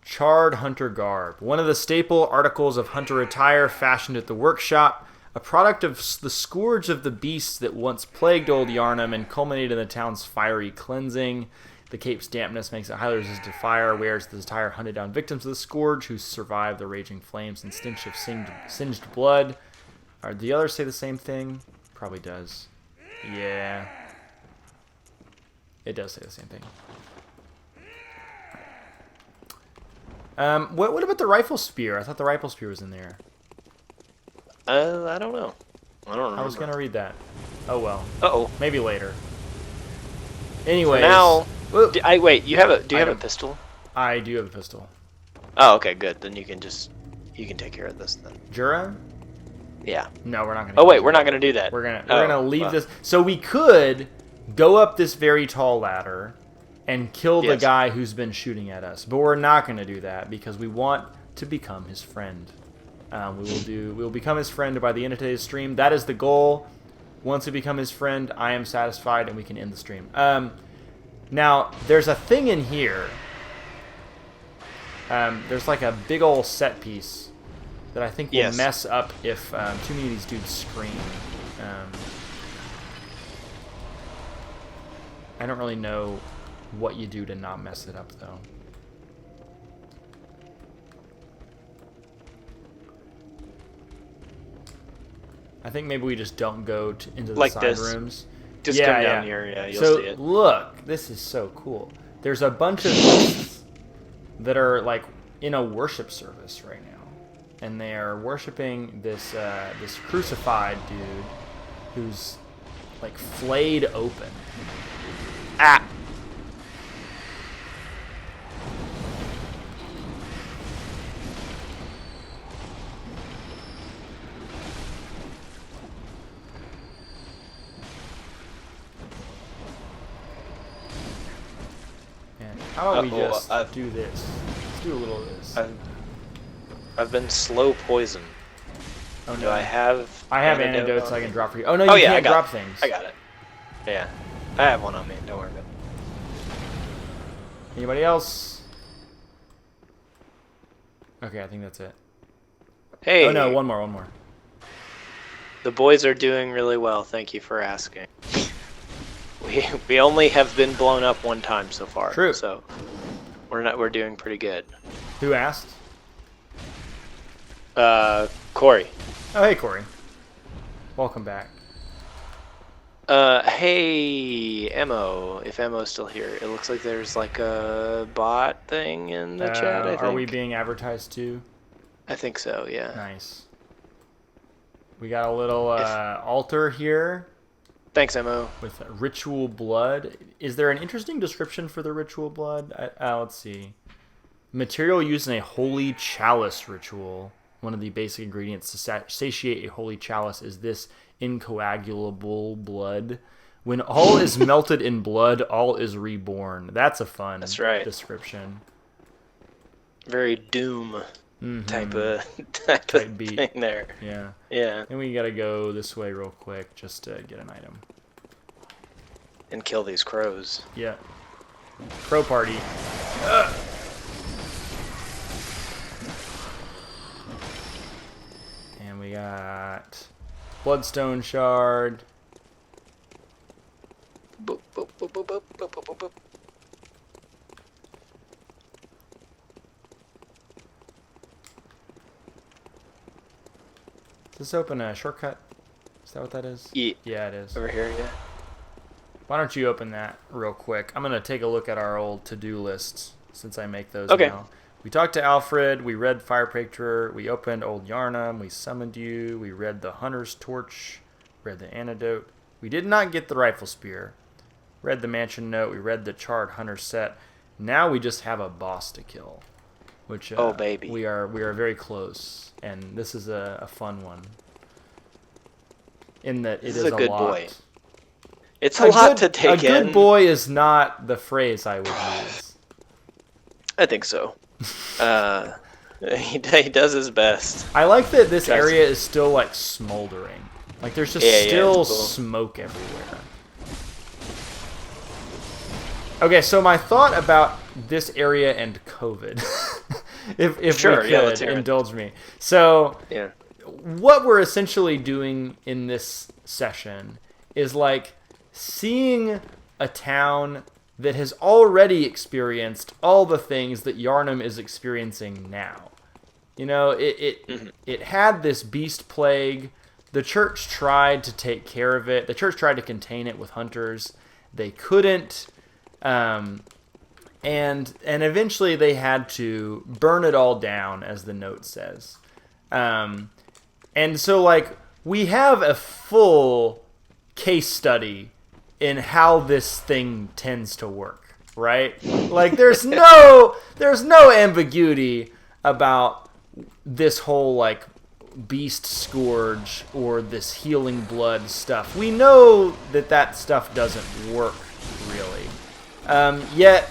Charred Hunter Garb. One of the staple articles of hunter attire fashioned at the workshop. A product of the scourge of the beasts that once plagued Old Yarnum and culminated in the town's fiery cleansing. The cape's dampness makes it highly resistant to fire, whereas this attire hunted down victims of the scourge who survived the raging flames and stench of singed blood. Do the others say the same thing? Probably does. Yeah. It does say the same thing. What about the rifle spear? I thought the rifle spear was in there.
I don't know. I don't remember.
I was gonna read that. Oh well.
Uh-oh.
Maybe later. Anyways.
Now,
Whoa.
wait, do you have a
Item.
pistol?
I do have a pistol.
Oh, okay, good. Then you can take care of this then.
Jura?
Yeah.
No, we're not gonna.
Oh
do
wait,
that.
we're not gonna do that.
We're gonna leave
well.
this. So we could go up this very tall ladder and kill the
Yes.
guy who's been shooting at us, but we're not gonna do that because we want to become his friend. We will become his friend by the end of today's stream. That is the goal. Once we become his friend, I am satisfied, and we can end the stream. Now, there's a thing in here. There's like a big old set piece that I think will mess up if too many of these dudes scream. I don't really know what you do to not mess it up, though. I think maybe we just don't go into the side rooms.
Just come down here, you'll see it.
Look, this is so cool. There's a bunch of beasts that are like in a worship service right now, and they are worshiping this this crucified dude who's like flayed open.
Ah.
How about we just do this? Let's do a little of this.
I've been slow poisoned.
Oh no!
Do I have
antidotes I can drop for you. Oh no, you can't drop things.
I got it. Yeah, I have one on me. Don't worry about it.
Anybody else? Okay, I think that's it.
Hey.
Oh no, one more.
The boys are doing really well. Thank you for asking. We only have been blown up one time so far.
True.
So we're doing pretty good.
Who asked?
Corey.
Oh hey Corey. Welcome back.
Hey Emo, if Emo's still here, it looks like there's like a bot thing in the chat. I think.
Are we being advertised too?
I think so. Yeah.
Nice. We got a little altar here.
Thanks, Emo.
With ritual blood. Is there an interesting description for the ritual blood? Let's see. Material used in a holy chalice ritual. One of the basic ingredients to satiate a holy chalice is this incoagulable blood. When all is melted in blood, all is reborn. That's a fun description.
Very Doom type
beat
thing there.
Yeah.
Yeah.
And we gotta go this way real quick just to get an item.
And kill these crows.
Yeah. Crow party. And we got Bloodstone Shard.
Boop, boop, boop, boop, boop, boop, boop, boop.
Does this open a shortcut? Is that what that is? Yeah, it is.
Over here, yeah.
Why don't you open that real quick? I'm going to take a look at our old to-do lists since I make those now. We talked to Alfred. We read Fire Picture. We opened Old Yarnum. We summoned you. We read the Hunter's Torch. Read the Antidote. We did not get the Rifle Spear. Read the Mansion Note. We read the Charred Hunter set. Now we just have a boss to kill. Which
baby.
We are very close. And this is a fun one. In that it is a
good
lot.
Boy. It's a lot to take in.
A good boy is not the phrase I would use.
I think so. He does his best.
I like that this area is still like smoldering. Like there's just still smoke everywhere. Okay, so my thought about this area and COVID, if we could indulge me. So what we're essentially doing in this session is like seeing a town that has already experienced all the things that Yarnum is experiencing now. You know, it had this beast plague. The church tried to take care of it. The church tried to contain it with hunters. They couldn't. And eventually they had to burn it all down, as the note says. And so, like, we have a full case study in how this thing tends to work, right? Like, there's no ambiguity about this whole, like, beast scourge or this healing blood stuff. We know that stuff doesn't work, really. Yet,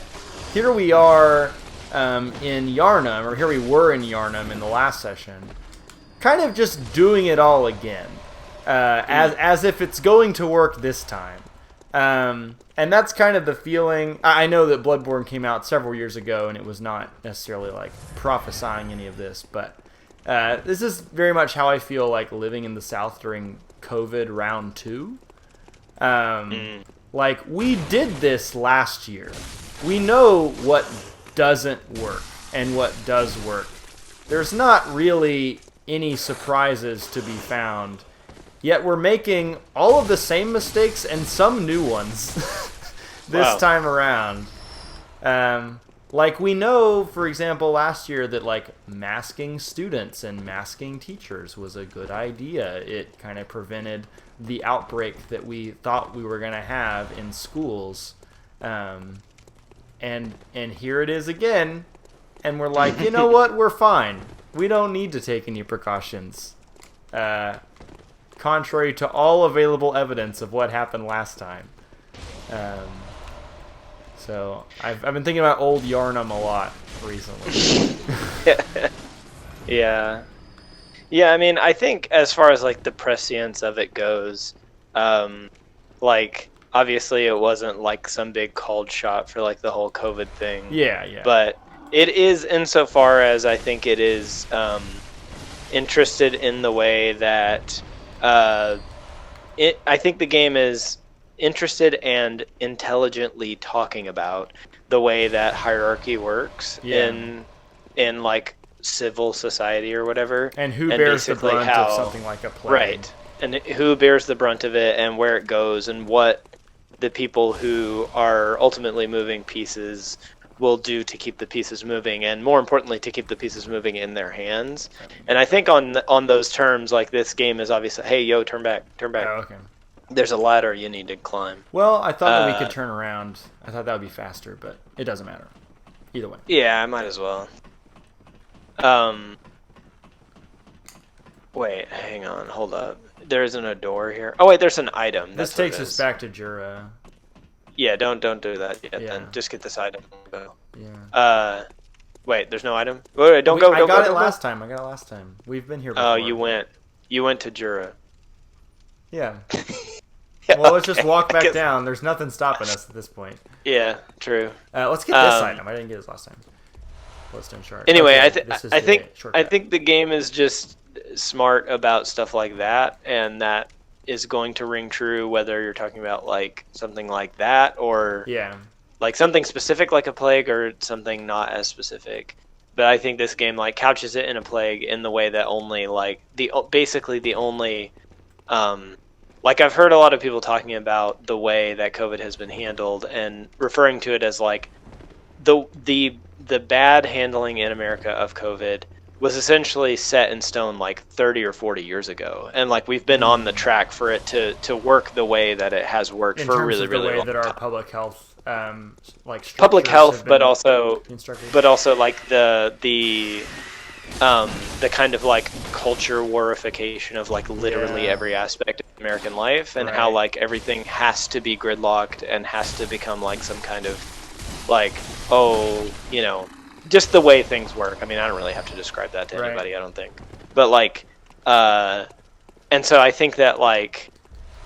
here we are in Yarnum, or here we were in Yarnum in the last session, kind of just doing it all again. as if it's going to work this time. And that's kind of the feeling. I know that Bloodborne came out several years ago, and it was not necessarily like prophesying any of this, but this is very much how I feel like living in the South during COVID round 2. Like, we did this last year. We know what doesn't work and what does work. There's not really any surprises to be found. Yet we're making all of the same mistakes and some new ones this time around. Like, we know, for example, last year that, like, masking students and masking teachers was a good idea. It kind of prevented the outbreak that we thought we were going to have in schools. And here it is again. And we're like, you know what? We're fine. We don't need to take any precautions. Contrary to all available evidence of what happened last time. So I've been thinking about old Yarnum a lot recently.
Yeah. Yeah, I mean, I think as far as like the prescience of it goes, like obviously it wasn't like some big cold shot for like the whole COVID thing.
Yeah.
But it is insofar as I think it is interested in the way that I think the game is interested and intelligently talking about the way that hierarchy works in like civil society or whatever,
and who bears the brunt of something like a plague,
right? And who bears the brunt of it, and where it goes, and what the people who are ultimately moving pieces will do to keep the pieces moving, and more importantly, to keep the pieces moving in their hands. And I think on those terms, like, this game is obviously, hey, yo, turn back.
Oh, okay.
There's a ladder you need to climb.
Well, I thought that we could turn around. I thought that would be faster, but it doesn't matter. Either way.
Yeah, I might as well. Wait, hang on, hold up. There isn't a door here. Oh wait, there's an item.
This takes us back to Jura.
Yeah, don't do that yet.
Yeah.
Then just get this item. Go.
Yeah.
Wait, there's no item. Wait, don't go.
I got it last time. We've been here before.
Oh, you went to Jura.
Yeah.
Yeah,
well, let's just walk back down. There's nothing stopping us at this point.
Yeah, true.
Let's get this item. I didn't get this last time. Glowstone shard.
Anyway,
okay,
I think the game is just smart about stuff like that, and that is going to ring true whether you're talking about like something like that or like something specific like a plague or something not as specific. But I think this game like couches it in a plague in the way that only like basically the only like I've heard a lot of people talking about the way that COVID has been handled and referring to it as like the bad handling in America of COVID was essentially set in stone like 30 or 40 years ago, and like we've been on the track for it to work the way that it has worked for a really really long time.
In terms of the way that our public health like
public health, but also like the kind of like culture warification of like literally every aspect of American life, and how like everything has to be gridlocked and has to become like some kind of like, oh, you know, just the way things work. I mean, I don't really have to describe that to anybody, I don't think. But like, and so I think that like,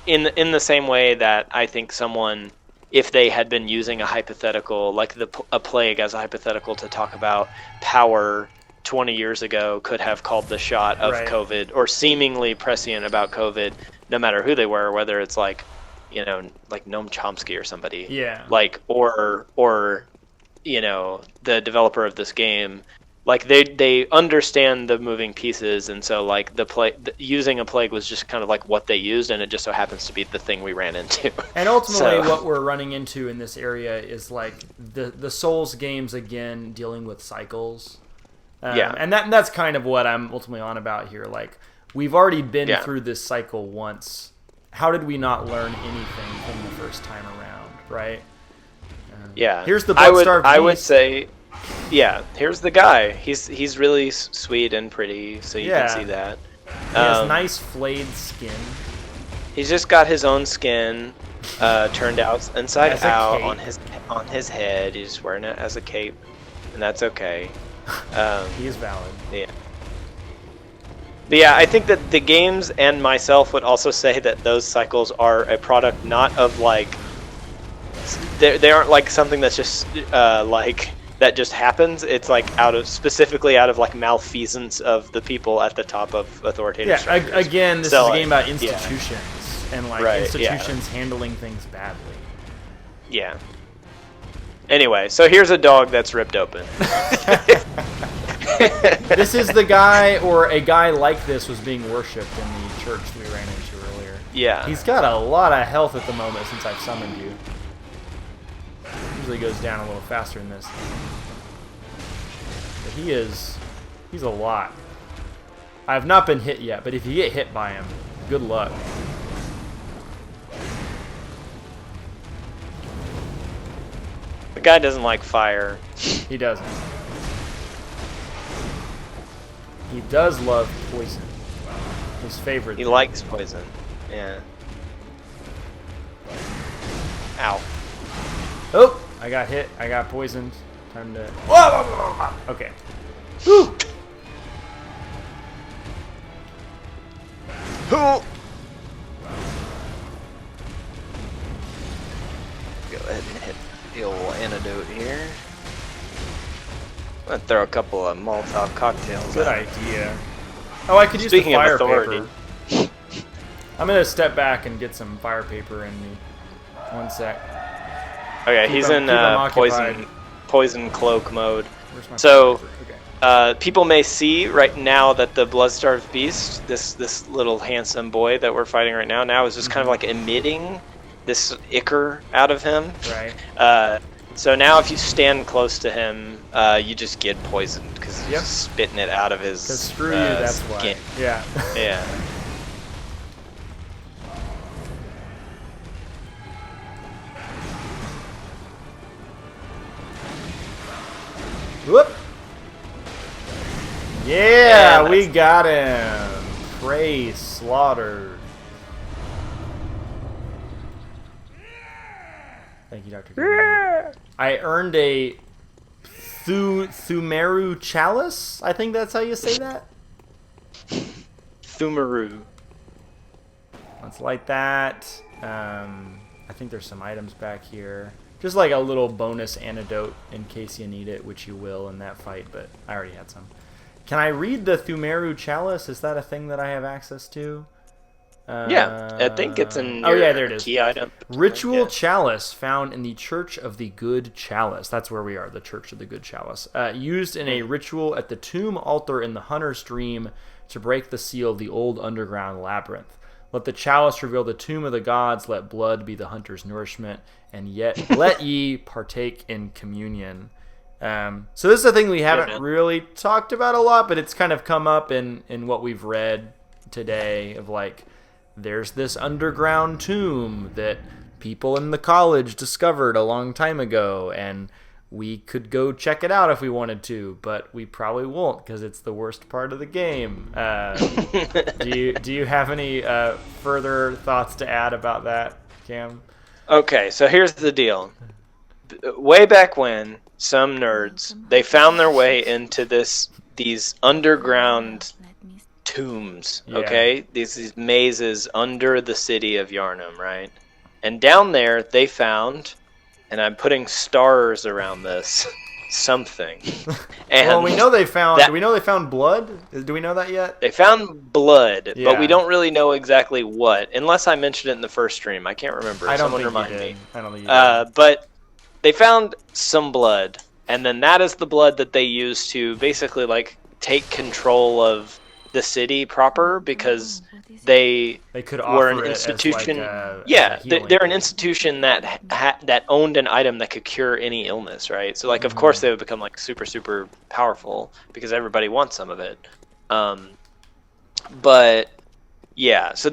in the same way that I think someone, if they had been using a hypothetical, like a plague as a hypothetical to talk about power 20 years ago, could have called the shot of COVID, or seemingly prescient about COVID, no matter who they were, whether it's like, you know, like Noam Chomsky or somebody, like, or you know, the developer of this game, like they understand the moving pieces, and so like using a plague was just kind of like what they used, and it just so happens to be the thing we ran into.
And ultimately, what we're running into in this area is like the Souls games again, dealing with cycles. And that's kind of what I'm ultimately on about here. Like, we've already been through this cycle once. How did we not learn anything from the first time around, right? Here's the Bloodstarved
I would say, here's the guy. He's really sweet and pretty, so you can see that.
He has nice flayed skin.
He's just got his own skin turned out inside out on his head. He's wearing it as a cape, and that's okay.
He is valid.
Yeah. But yeah, I think that the games and myself would also say that those cycles are a product not of like they aren't like something that's just like that just happens. It's like specifically out of like malfeasance of the people at the top of authoritative structures.
Again, this is a game about institutions and like institutions handling things badly.
Yeah. Anyway, so here's a dog that's ripped open.
This is the guy, or a guy like this was being worshipped in the church we ran into earlier.
Yeah.
He's got a lot of health at the moment since I've summoned you. Usually goes down a little faster than this. But he's a lot. I have not been hit yet, but if you get hit by him, good luck.
The guy doesn't like fire.
He doesn't. He does love poison. His favorite.
He likes poison. Yeah. Ow.
Oh! I got hit. I got poisoned. Time to... Whoa! Okay. Whew!
Go ahead and hit the old antidote here. I'm gonna throw a couple of Molotov cocktails.
Good idea. Oh, I could use the fire paper. I'm gonna step back and get some fire paper in me. One sec.
Okay, he's in poison cloak mode.
Where's my
So,
fire paper? Okay.
people may see right now that the Bloodstarved Beast, this little handsome boy that we're fighting right now, is just kind of like emitting this ichor out of him.
Right.
So now if you stand close to him, you just get poisoned because he's just spitting it out of his
Because screw you, that's
skin.
why. Yeah.
Yeah.
Whoop! Yeah, we got him. Prey slaughtered. Thank you, Dr. Green. I earned a Thumeru Chalice. I think that's how you say that.
Thumeru.
Let's light that. I think there's some items back here. Just like a little bonus antidote in case you need it, which you will in that fight, but I already had some. Can I read the Thumeru Chalice? Is that a thing that I have access to?
Yeah, I think it's in
your there it is.
Key item.
Ritual Chalice found in the Church of the Good Chalice. That's where we are, the Church of the Good Chalice. Used in a ritual at the tomb altar in the Hunter's Dream to break the seal of the old underground labyrinth. Let the chalice reveal the tomb of the gods, let blood be the hunter's nourishment, and yet let ye partake in communion. So this is a thing we haven't really talked about a lot, but it's kind of come up in what we've read today of like, there's this underground tomb that people in the college discovered a long time ago, and we could go check it out if we wanted to, but we probably won't because it's the worst part of the game. Do you have any further thoughts to add about that, Cam?
Okay, so here's the deal. Way back when, some nerds, they found their way into these underground tombs, okay? These mazes under the city of Yharnam, right? And down there, they found, and I'm putting stars around this, something. And
well, we know they found. Do we know they found blood? Do we know that yet?
They found blood, but we don't really know exactly what, unless I mentioned it in the first stream. I can't remember. Someone remind me.
I don't think you did.
But they found some blood, and then that is the blood that they used to basically like take control of the city proper, because they
could
were
offer
an institution.
They're
an institution that owned an item that could cure any illness, right? So like, of course, they would become like super powerful because everybody wants some of it. But yeah, so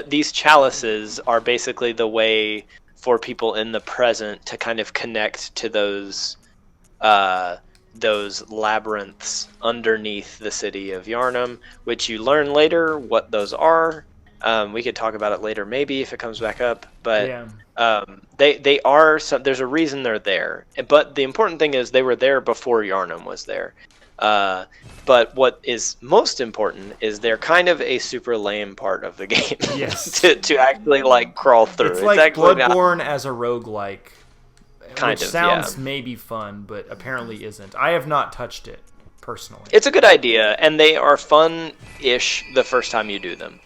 these chalices are basically the way for people in the present to kind of connect to those labyrinths underneath the city of Yharnam, which you learn later what those are. We could talk about it later, maybe, if it comes back up. But they are. There's a reason they're there. But the important thing is they were there before Yharnam was there. But what is most important is they're kind of a super lame part of the game.
Yes.
to actually like crawl through.
It's like
actually
Bloodborne as a roguelike.
Kind
which
of,
sounds
yeah.
maybe fun, but apparently isn't. I have not touched it personally.
It's a good idea, and they are fun-ish the first time you do them.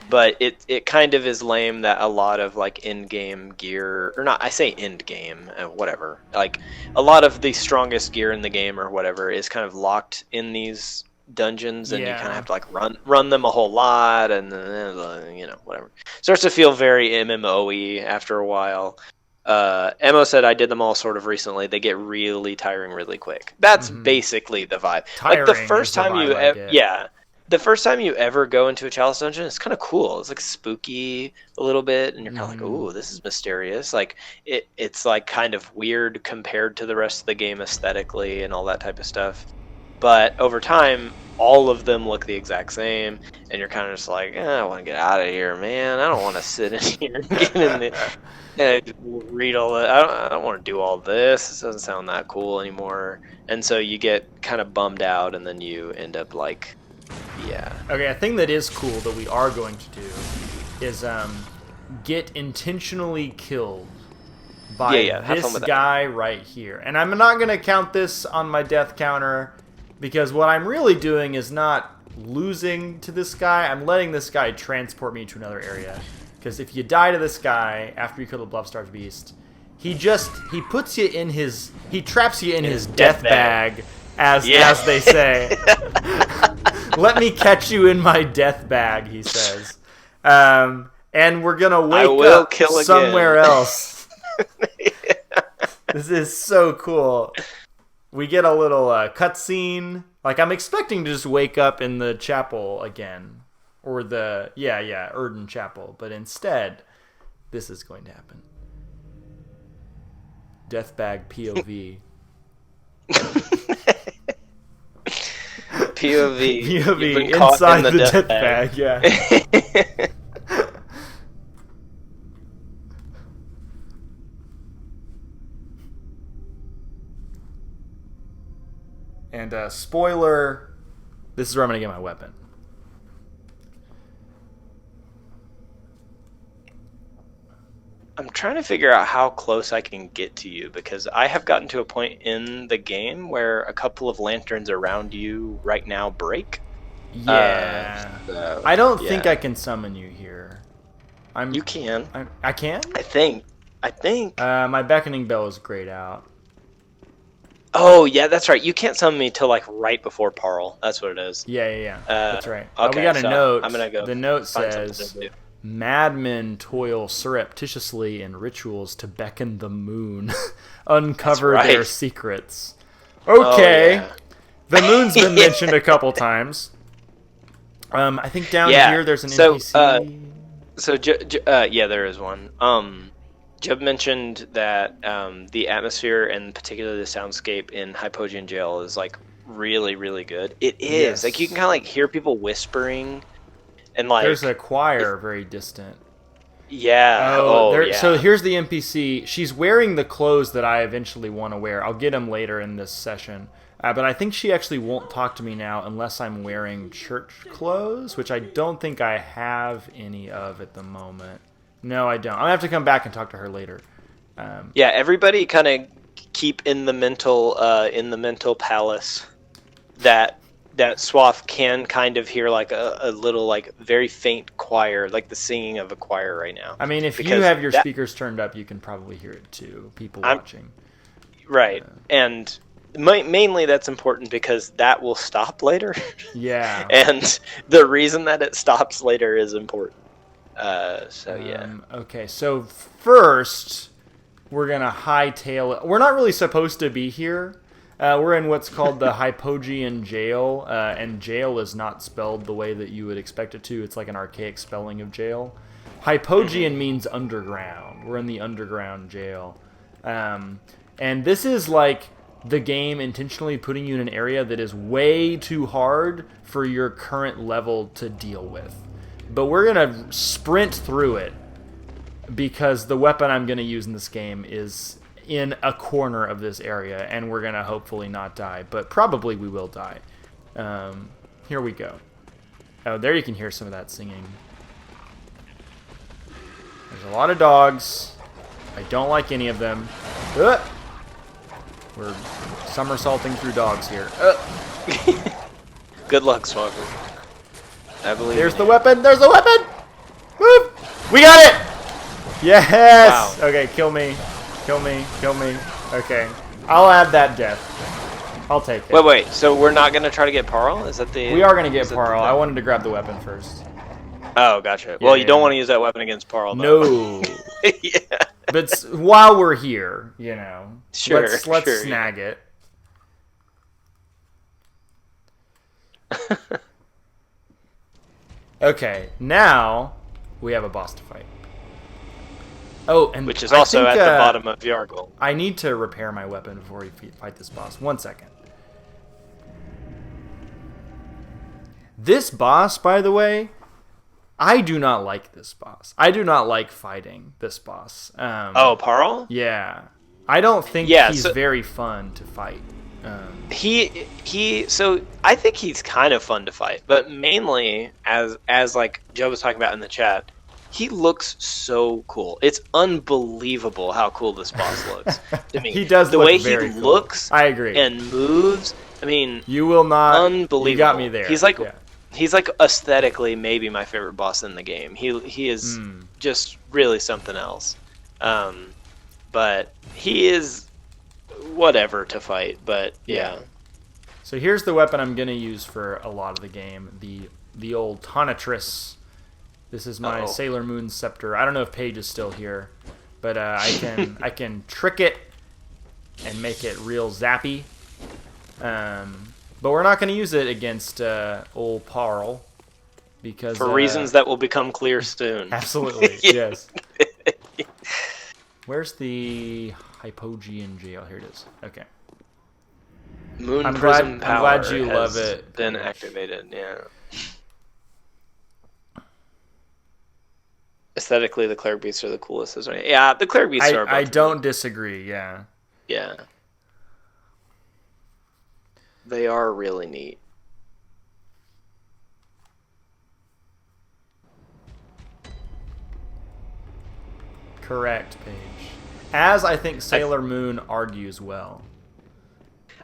But it kind of is lame that a lot of like in-game gear, or not, I say in-game, whatever. Like a lot of the strongest gear in the game or whatever is kind of locked in these dungeons, and you kind of have to like run them a whole lot, and whatever. Starts to feel very MMO-y after a while. Emo said I did them all sort of recently. They get really tiring really quick. That's basically the vibe.
Tiring
like the first
is the
time
vibe
the first time you ever go into a chalice dungeon, it's kind of cool. It's like spooky a little bit, and you're kind of like, "Ooh, this is mysterious." Like it's like kind of weird compared to the rest of the game aesthetically and all that type of stuff. But over time, all of them look the exact same, and you're kind of just like, I want to get out of here, man. I don't want to sit in here and get in the read all that. I don't want to do all this. This doesn't sound that cool anymore. And so you get kind of bummed out, and then you end up like,
Okay, a thing that is cool that we are going to do is get intentionally killed by this guy right here. And I'm not going to count this on my death counter, because what I'm really doing is not losing to this guy. I'm letting this guy transport me to another area. Because if you die to this guy after you kill the Bluffstar's Beast, he puts you in his, he traps you in his death bag, as they say. Let me catch you in my death bag, he says. And we're gonna wake up somewhere else. This is so cool. We get a little cutscene. Like, I'm expecting to just wake up in the chapel again. Or the, Erden Chapel. But instead, this is going to happen. Deathbag POV.
POV
inside the death bag, yeah. And spoiler, this is where I'm going to get my weapon.
I'm trying to figure out how close I can get to you, because I have gotten to a point in the game where a couple of lanterns around you right now break.
Yeah. I don't think I can summon you here.
You can.
I can?
I think.
My beckoning bell is grayed out.
Oh, yeah, that's right. You can't summon me till like right before Parl. That's what it is.
Yeah. That's right.
Okay,
we got a note.
I'm gonna go.
The note says, madmen toil surreptitiously in rituals to beckon the moon, uncover their secrets. Okay.
Oh, yeah.
The moon's been mentioned a couple times. I think down here there's an NPC.
There is one. Jeb mentioned that the atmosphere and particularly the soundscape in Hypogean Jail is like really, really good. It is.
Yes.
Like you can kind of like hear people whispering, and like
there's a choir very distant.
Yeah.
So here's the NPC. She's wearing the clothes that I eventually want to wear. I'll get them later in this session. But I think she actually won't talk to me now unless I'm wearing church clothes, which I don't think I have any of at the moment. No, I don't. I'm going to have to come back and talk to her later.
Everybody kind of keep in the mental palace that Swaff can kind of hear like a little like very faint choir, like the singing of a choir right now.
I mean, if you have your speakers turned up, you can probably hear it too, people watching.
Right. And mainly that's important because that will stop later.
Yeah.
And the reason that it stops later is important.
Okay, so first, we're going to hightail it. We're not really supposed to be here. We're in what's called the Hypogean Jail, and jail is not spelled the way that you would expect it to. It's like an archaic spelling of jail. Hypogean means underground. We're in the underground jail. And this is like the game intentionally putting you in an area that is way too hard for your current level to deal with. But we're going to sprint through it because the weapon I'm going to use in this game is in a corner of this area, and we're going to hopefully not die, but probably we will die. Here we go. Oh, there you can hear some of that singing. There's a lot of dogs. I don't like any of them. We're somersaulting through dogs here.
Good luck, Swaffer. I believe.
There's the weapon. There's the weapon. Woo! We got it. Yes.
Wow.
Okay, kill me. Kill me. Kill me. Okay. I'll add that death. I'll take it.
Wait. So we're not gonna try to get Parl? Is that the?
We are gonna get
is that the
Parl.
thing?
I wanted to grab the weapon first.
Oh, gotcha. Well, you
yeah.
don't want to use that weapon against Parl, though.
No.
Yeah.
But while we're here, you know,
Sure,
let's
sure,
snag it. Okay, now we have a boss to fight. Oh, and
Which is
I
also
think,
at the bottom of Yargle.
I need to repair my weapon before we fight this boss. 1 second. This boss, by the way, I do not like this boss. I do not like fighting this boss.
Oh, Parl?
Yeah. I don't think he's very fun to fight.
So I think he's kind of fun to fight, but mainly as like Joe was talking about in the chat, he looks so cool. It's unbelievable how cool this boss looks to me.
He does
the
look
way
very
he
cool.
looks.
I agree.
And moves. I mean,
you will not.
Unbelievable.
You got me there.
He's like aesthetically maybe my favorite boss in the game. He is just really something else. But he is whatever to fight. But yeah.
So here's the weapon I'm gonna use for a lot of the game. The old Tonitrus. This is my Sailor Moon scepter. I don't know if Paige is still here, but I can trick it and make it real zappy. But we're not going to use it against old Parl because
for reasons that will become clear soon.
Absolutely, yes. Where's the Hypogean jail? Here it is. Okay.
Moon Prism power.
I'm glad you
has
love it.
Been activated. Yeah. Aesthetically, the Cleric Beasts are the coolest. Yeah, the Cleric Beasts are.
I don't disagree. Yeah.
Yeah. They are really neat.
Correct, Paige. As I think Sailor Moon argues well.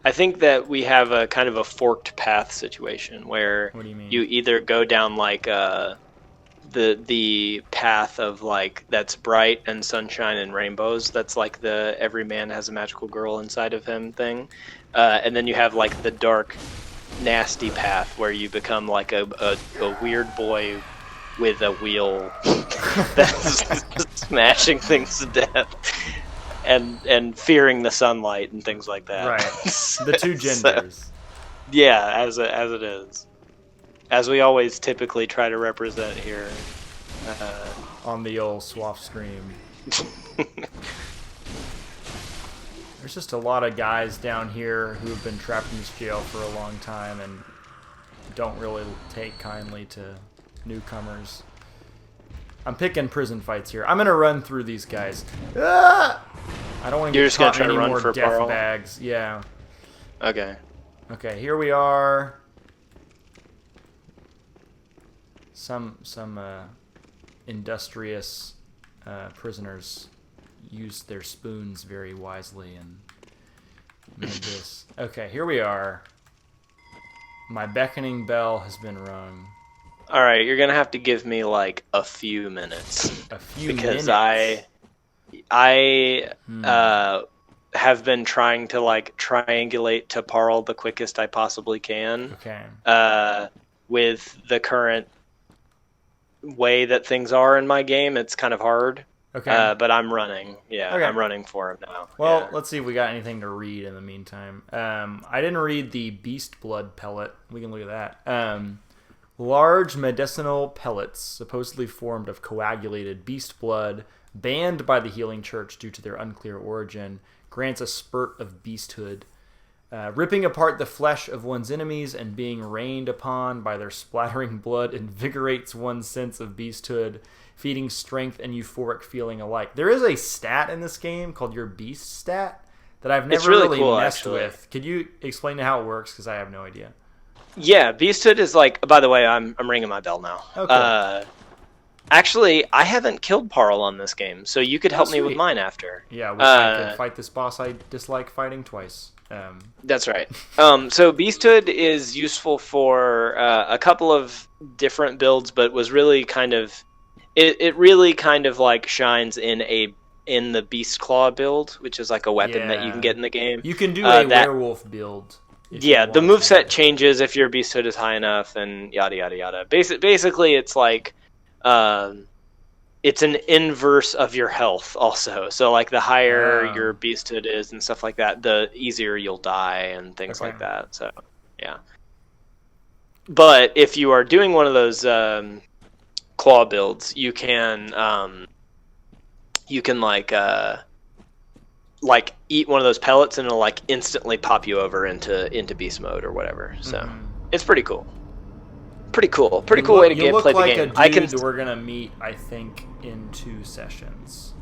I think that we have a kind of a forked path situation where
what do you mean?
You either go down like the path of like that's bright and sunshine and rainbows. That's like the every man has a magical girl inside of him thing, and then you have like the dark, nasty path where you become like a weird boy with a wheel that's smashing things to death and fearing the sunlight and things like that.
Right. The two genders.
So, yeah, as it is. As we always typically try to represent here.
On the old Swaff stream. There's just a lot of guys down here who have been trapped in this jail for a long time and don't really take kindly to newcomers. I'm picking prison fights here. I'm going to run through these guys. Ah! I don't want to get caught in any more death
Parl?
bags. Yeah.
Okay.
Okay, here we are. Some industrious prisoners used their spoons very wisely and made this. Okay, here we are. My beckoning bell has been rung.
All right, you're gonna have to give me like a few minutes.
A few
because
minutes.
I have been trying to like triangulate to Parl the quickest I possibly can.
Okay.
With the current way that things are in my game, it's kind of hard.
Okay.
But I'm running. Yeah,
okay.
I'm running for him now.
Well,
yeah.
Let's see if we got anything to read in the meantime. I didn't read the beast blood pellet. We can look at that. Large medicinal pellets, supposedly formed of coagulated beast blood, banned by the Healing Church due to their unclear origin, grants a spurt of beasthood. Ripping apart the flesh of one's enemies and being rained upon by their splattering blood invigorates one's sense of beasthood, feeding strength and euphoric feeling alike. There is a stat in this game called your beast stat that I've never
really
really
cool,
messed
actually.
with. Could you explain how it works? Because I have no idea.
Yeah, beasthood is like. By the way, I'm ringing my bell now.
Okay.
Actually, I haven't killed Parl on this game, so you could help me with
sweet.
mine after.
Yeah, wish I could fight this boss I dislike fighting twice.
That's right. So beasthood is useful for a couple of different builds, but was really kind of it really kind of like shines in the beast claw build, which is like a weapon that you can get in the game.
You can do a
that-
werewolf build.
Yeah, the moveset changes if your beasthood is high enough, and yada yada yada. Basically, it's like it's an inverse of your health also. So like the higher your beasthood is and stuff like that, the easier you'll die and things like that. So yeah. But if you are doing one of those claw builds, you can like eat one of those pellets and it'll like instantly pop you over into beast mode or whatever. So it's pretty cool. Pretty cool way to play the game.
A dude we're gonna meet, I think, in 2 sessions.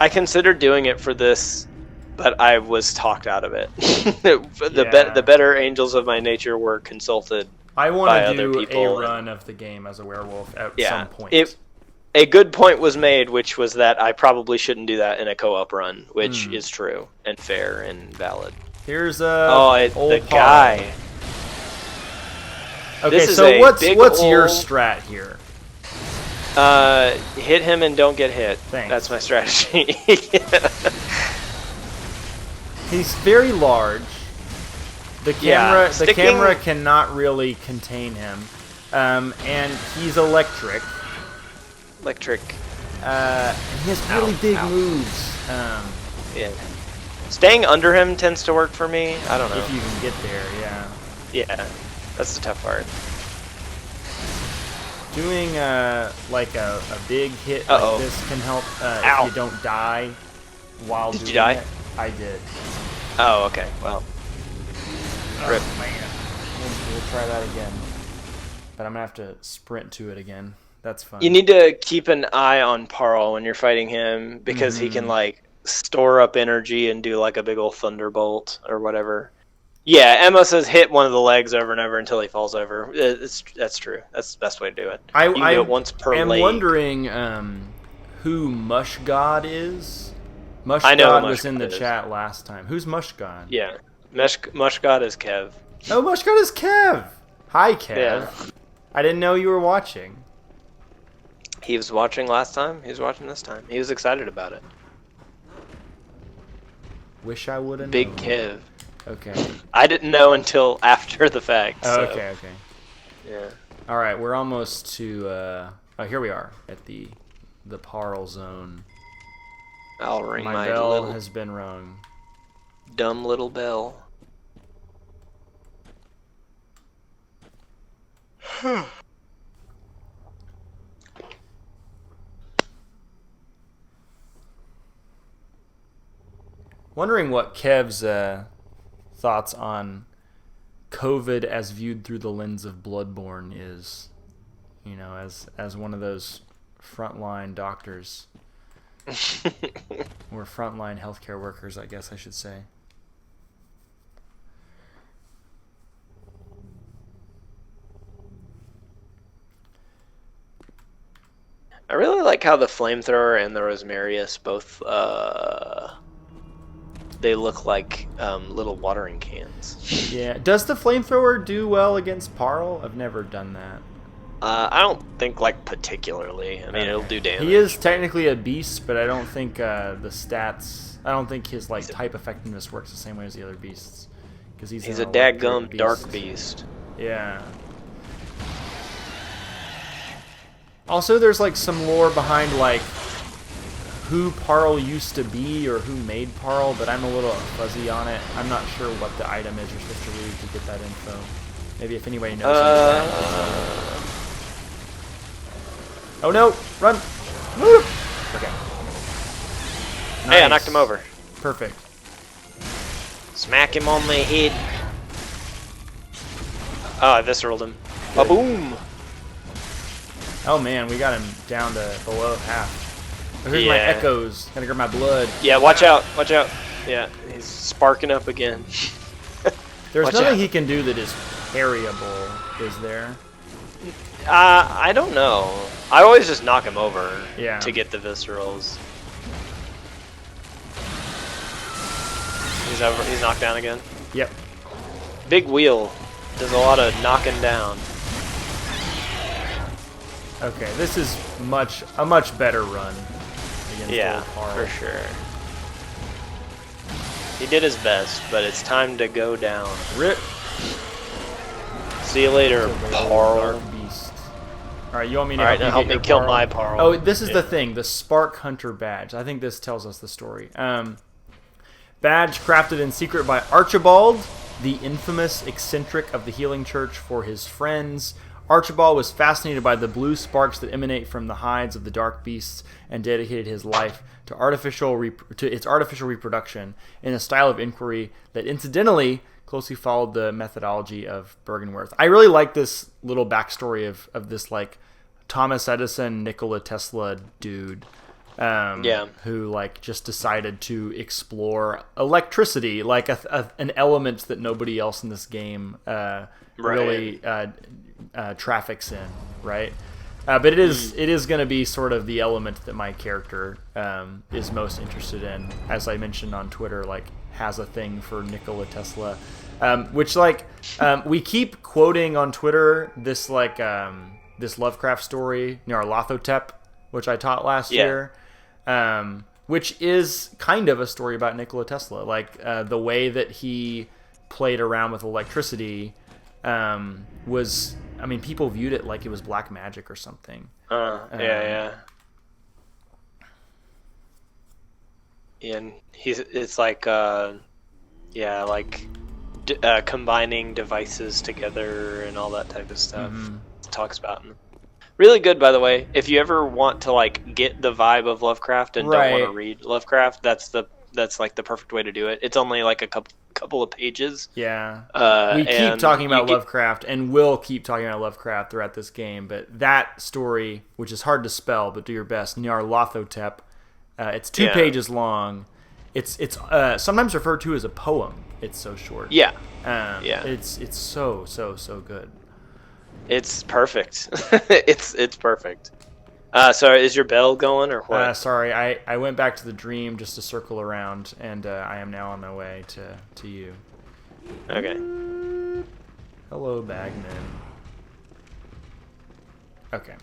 I considered doing it for this, but I was talked out of it. The better angels of my nature were consulted.
I
by
want to
other
do
people
a run of the game as a werewolf at some point.
A good point was made, which was that I probably shouldn't do that in a co-op run, which is true and fair and valid.
Here's
the guy.
Okay, so what's your strat here?
Hit him and don't get hit.
Thanks.
That's my strategy.
He's very large. The camera cannot really contain him, and he's electric. He has really big moves.
Yeah. Staying under him tends to work for me. I don't know.
If you can get there, yeah.
Yeah, that's the tough part.
Doing like a big hit like this can help if you don't die while doing it. Did you die? I did.
Oh, okay. Well. Rip.
Man. We'll try that again. But I'm going to have to sprint to it again. That's fun.
You need to keep an eye on Parl when you're fighting him, because he can like store up energy and do like a big old thunderbolt or whatever. Yeah, Emma says hit one of the legs over and over until he falls over. That's true. That's the best way to do it. You can do it once per leg.
I'm wondering who Mush God is. Mush
I know
God
Mush
was in
God
the
is.
chat last time. Who's Mush God?
Yeah, Mush God is Kev.
Oh, Mush God is Kev. Hi, Kev.
Yeah.
I didn't know you were watching.
He was watching last time. He's watching this time. He was excited about it.
Wish I would have known.
Big Kev.
Okay.
I didn't know until after the fact.
Oh,
so.
okay.
Yeah.
All right, we're almost to. Here we are at the Parl zone.
I'll ring
my
my
bell
little
has been rung.
dumb little bell.
Wondering what Kev's thoughts on COVID as viewed through the lens of Bloodborne is. You know, as one of those frontline doctors. Or frontline healthcare workers, I guess I should say.
I really like how the flamethrower and the Rosmarius both they look like little watering cans.
Yeah. Does the flamethrower do well against Parl? I've never done that.
I don't think like particularly. I mean, it'll do damage.
He is technically a beast, but I don't think the stats. I don't think his like type effectiveness works the same way as the other beasts. Because he's
a
an
dadgum
electric
dark beast.
Yeah. Also, there's like some lore behind like who Parl used to be or who made Parl, but I'm a little fuzzy on it. I'm not sure what the item is you're supposed to read to get that info. Maybe if anybody knows. Oh no! Run! Woo! Okay.
Hey, I
Nice.
knocked him over.
Perfect.
Smack him on the head. Oh, I visceraled him. Ba-boom!
Oh man, we got him down to below half. Oh, here's my
Yeah.
echoes. Gotta grab my blood.
Yeah, watch out, watch out. Yeah, he's sparking up again.
There's
Watch
nothing
out.
he can do that is parryable, is there?
I don't know. I always just knock him over
Yeah.
to get the viscerals. He's over. He's knocked down again.
Yep.
Big wheel does a lot of knocking down.
Okay, this is a much better run against
Yeah,
old Carl.
for sure. He did his best, but it's time to go down.
Rip.
See you later, Parl.
Dark beast. All right, you want me to
Alright, now
you
help
get
me
your
kill
Parl?
my Parl.
Oh, this is
Yeah.
the thing, the Spark Hunter badge. I think this tells us the story. Badge crafted in secret by Archibald, the infamous eccentric of the Healing Church, for his friends. Archibald was fascinated by the blue sparks that emanate from the hides of the dark beasts and dedicated his life to its artificial reproduction in a style of inquiry that incidentally closely followed the methodology of Bergenworth. I really like this little backstory of this like Thomas Edison, Nikola Tesla dude. Who like just decided to explore electricity, like an element that nobody else in this game really traffics in, right? But it is going to be sort of the element that my character is most interested in. As I mentioned on Twitter, like has a thing for Nikola Tesla, which like we keep quoting on Twitter this like this Lovecraft story, Nyarlathotep, which I taught last year. Which is kind of a story about Nikola Tesla, like the way that he played around with electricity was, I mean, people viewed it like it was black magic or something.
Yeah. And it's like combining devices together and all that type of stuff. It talks about. Really good, by the way. If you ever want to like get the vibe of Lovecraft and don't want to read Lovecraft, that's like the perfect way to do it. It's only like a couple of pages.
Yeah. We keep talking about Lovecraft and will keep talking about Lovecraft throughout this game, but that story, which is hard to spell, but do your best, Nyarlathotep, it's 2 pages long. It's sometimes referred to as a poem. It's so short.
Yeah.
It's so good.
It's perfect. it's perfect. So is your bell going or what?
Sorry, I went back to the dream just to circle around, and I am now on my way to you.
Okay.
Hello, Bagman. Okay.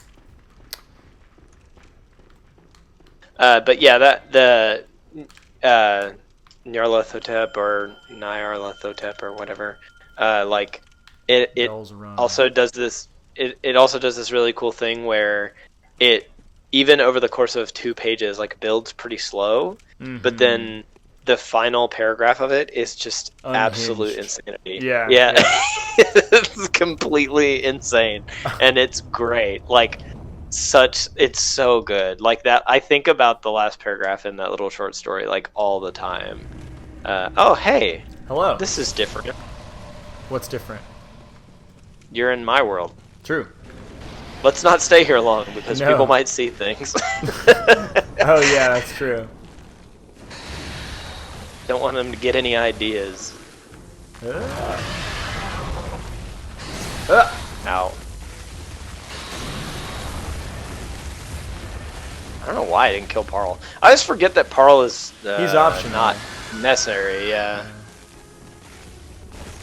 But yeah, the Nyarlathotep or Nyarlathotep or whatever, like it also does this. It also does this really cool thing where it, even over the course of 2 pages, like builds pretty slow, but then the final paragraph of it is just absolute insanity. Yeah. It's completely insane, and it's great. Like it's so good. Like that, I think about the last paragraph in that little short story like all the time. Oh hey,
hello.
This is different.
What's different?
You're in my world.
True.
Let's not stay here long because people might see things.
Oh yeah, that's true.
Don't want them to get any ideas. Ow. I don't know why I didn't kill Parl. I just forget that Parl is
he's optional,
not necessary. Yeah.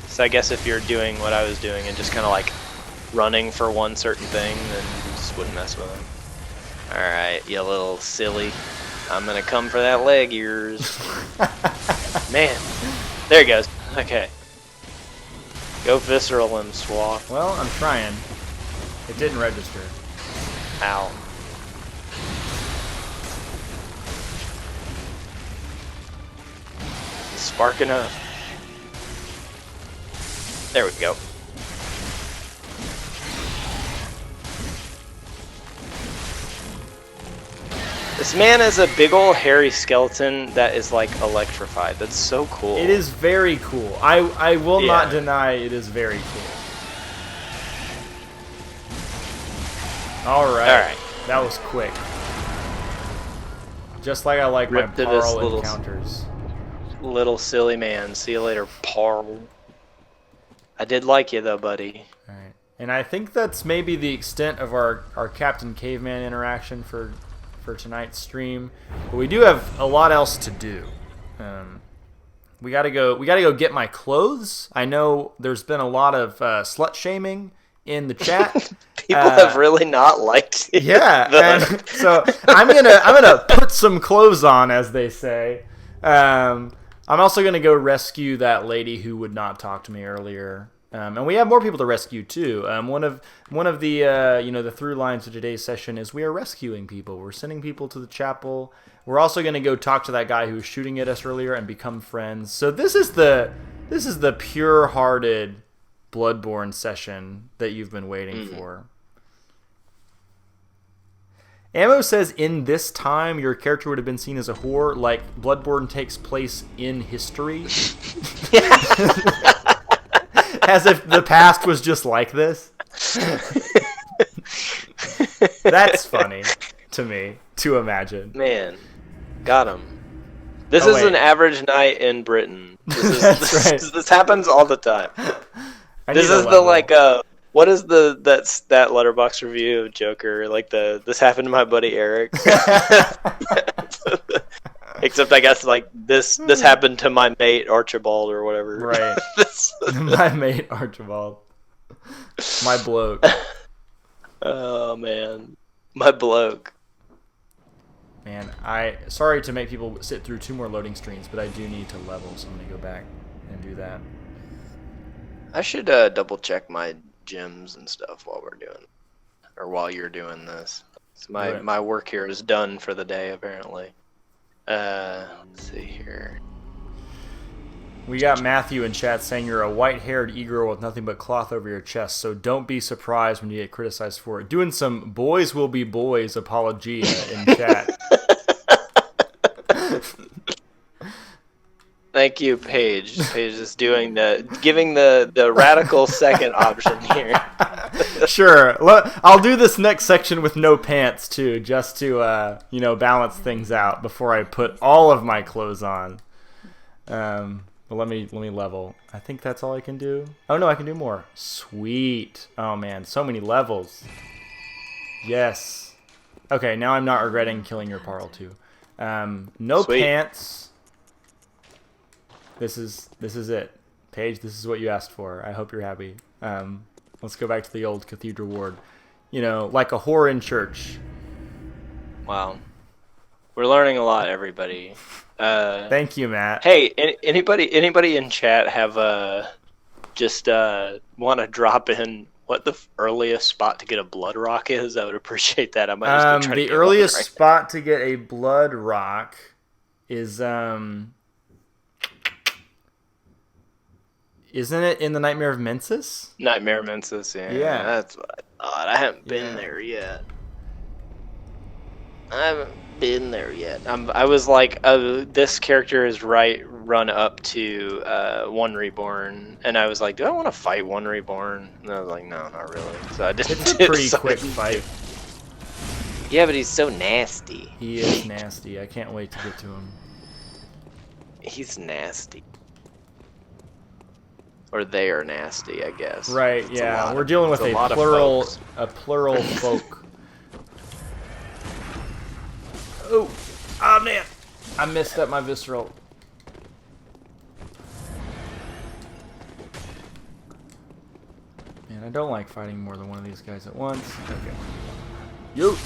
So I guess if you're doing what I was doing and just kind of like running for one certain thing, then you just wouldn't mess with him. Alright, you little silly. I'm gonna come for that leg of yours. Man. There he goes. Okay. Go visceral him, Swaff.
Well, I'm trying. It didn't register.
Ow. He's sparking up. There we go. This man is a big old hairy skeleton that is like electrified. That's so cool.
It is very cool. I will not
Yeah.
deny it is very cool. Alright. That was quick. Just like I like
Ripped
my
to this
Parl
little-
encounters.
Little silly man. See you later, Parl. I did like you though, buddy.
Alright. And I think that's maybe the extent of our Captain Caveman interaction for tonight's stream. But we do have a lot else to do. We gotta go get my clothes. I know there's been a lot of slut shaming in the chat.
People have really not liked it.
Yeah, and so I'm gonna put some clothes on, as they say. I'm also gonna go rescue that lady who would not talk to me earlier. And we have more people to rescue too. One of the the through lines of today's session is we are rescuing people. We're sending people to the chapel. We're also going to go talk to that guy who was shooting at us earlier and become friends. So this is the pure-hearted Bloodborne session that you've been waiting for. Ammo says in this time your character would have been seen as a whore, like Bloodborne takes place in history. As if the past was just like this. That's funny to me to imagine.
Man, got him. This
Oh,
is
wait.
an average night in Britain.
That's right.
This happens all the time.
I
This
need a
is the
level.
like what is that letterbox review of Joker? Like this happened to my buddy Eric. Except I guess like this happened to my mate Archibald or whatever.
Right.
This-
My mate Archibald. My bloke.
oh man, my bloke.
Man, sorry to make people sit through 2 more loading screens, but I do need to level, so I'm gonna go back and do that.
I should double check my gems and stuff while while you're doing this. So
Right.
my work here is done for the day apparently. Let's see here.
We got Matthew in chat saying you're a white-haired e-girl with nothing but cloth over your chest, so don't be surprised when you get criticized for it. Doing some boys will be boys apologia in chat.
Thank you, Paige. Paige is giving the radical second option here.
Sure. I'll do this next section with no pants too, just to balance things out before I put all of my clothes on. But let me level. I think that's all I can do. Oh no, I can do more. Sweet. Oh man, so many levels. Yes. Okay, now I'm not regretting killing your Parl too. No
Sweet.
pants. This is it. Paige, this is what you asked for. I hope you're happy. Let's go back to the old cathedral ward. Like a whore in church.
Wow, we're learning a lot, everybody.
Thank you, Matt.
Hey, anybody in chat have just want to drop in what the earliest spot to get a blood rock is? I would appreciate that. I might just go try to
The
get
earliest
one right
spot to get a blood rock is isn't it in the Nightmare of Mensis?
Nightmare Mensis, yeah.
Yeah.
That's what I thought. I haven't been
Yeah.
there yet. I haven't been there yet. I was like, this character is run up to One Reborn, and I was like, do I want to fight One Reborn? And I was like, no, not really. So I didn't.
It's a pretty
so I
quick
didn't
fight.
do- Yeah, but he's so nasty.
He is nasty. I can't wait to get to him.
He's nasty. Or they are nasty, I guess.
Right,
It's a
yeah.
lot
We're
of-
dealing with
it's
a
lot of
plural
folks.
folk. Oh man. I messed up my visceral. Man, I don't like fighting more than one of these guys at once. Okay. Yo.